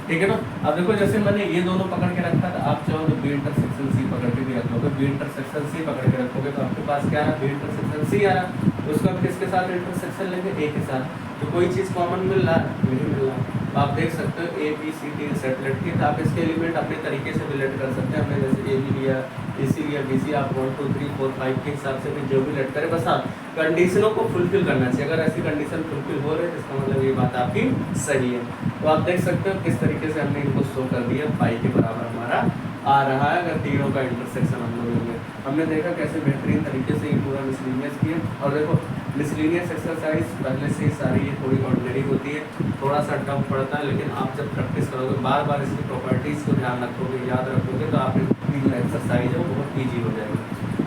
ठीक है ना। अब देखो जैसे मैंने ये दोनों पकड़ के रखा था, आप चाहो तो बी इंटरसेक्शन सी पकड़ के भी रख लोगे, बी इंटरसेक्शन सी पकड़ के रखोगे तो आपके पास क्या है, बी इंटरसेक्शन सी आ रहा। तो उसका किसके साथ इंटरसेक्शन लेंगे, ए के साथ। तो कोई चीज़ कॉमन मिल रहा है, नहीं मिल रहा। तो आप देख सकते हो ए बी सी तीन सेट लेट की, तो आप इसके एलिमेंट अपने तरीके से भी लेट कर सकते हैं। हमने जैसे ए बी लिया, ए सी लिया, बी सी, आप 1 2 3 4 5 के हिसाब से भी जो भी लेट करें, बस आप कंडीशनों को फुलफिल करना चाहिए। अगर ऐसी कंडीशन फुलफिल हो रही है तो इसका मतलब ये बात आपकी सही है। तो आप देख सकते हो किस तरीके से हमने इनको शो कर दिया, 5 के बराबर हमारा आ रहा है अगर तीनों का इंटरसेक्शन हम लोग लेंगे। हमने देखा कैसे बेहतरीन तरीके से ये पूरा मिसलिनियस किया। और देखो मिसलिनियस एक्सरसाइज पहले से ही सारी ये थोड़ी ऑर्डिनरी होती है, थोड़ा सा टफ पड़ता है, लेकिन आप जब प्रैक्टिस करोगे, बार बार इसकी प्रॉपर्टीज़ को ध्यान रखोगे, याद रखोगे, तो आपकी जो एक्सरसाइज है वो बहुत ईजी हो जाएगी।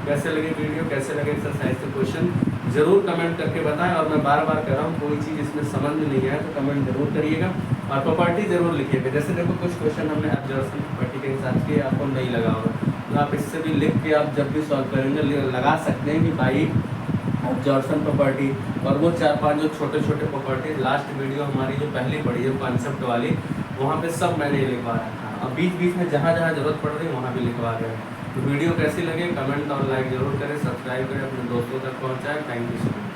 कैसे लगे वीडियो, कैसे लगे एक्सरसाइज के क्वेश्चन जरूर कमेंट करके बताएं। और मैं बार बार कह रहा हूँ, कोई चीज़ इसमें समझ में नहीं आए तो कमेंट जरूर करिएगा और प्रॉपर्टी जरूर लिखिएगा। जैसे देखो कुछ क्वेश्चन हमने ऑब्जर्वेशन प्रॉपर्टी के हिसाब से आपको नहीं लगा होगा, तो आप इससे भी लिख के आप जब भी सॉल्व करेंगे लगा सकते हैं कि भाई ऑब्जर्वेशन प्रॉपर्टी और वो 4-5 जो छोटे छोटे प्रॉपर्टी लास्ट वीडियो हमारी जो पहली पढ़ी है कॉन्सेप्ट वाली, वहाँ पे सब मैंने लिखवा रखा है। और बीच बीच में जहाँ जहाँ जरूरत पड़ रही है वहाँ भी लिखवा गया है। तो वीडियो कैसी लगे कमेंट और लाइक जरूर करें, सब्सक्राइब करें, अपने दोस्तों तक पहुँचाएँ। Thank you so much.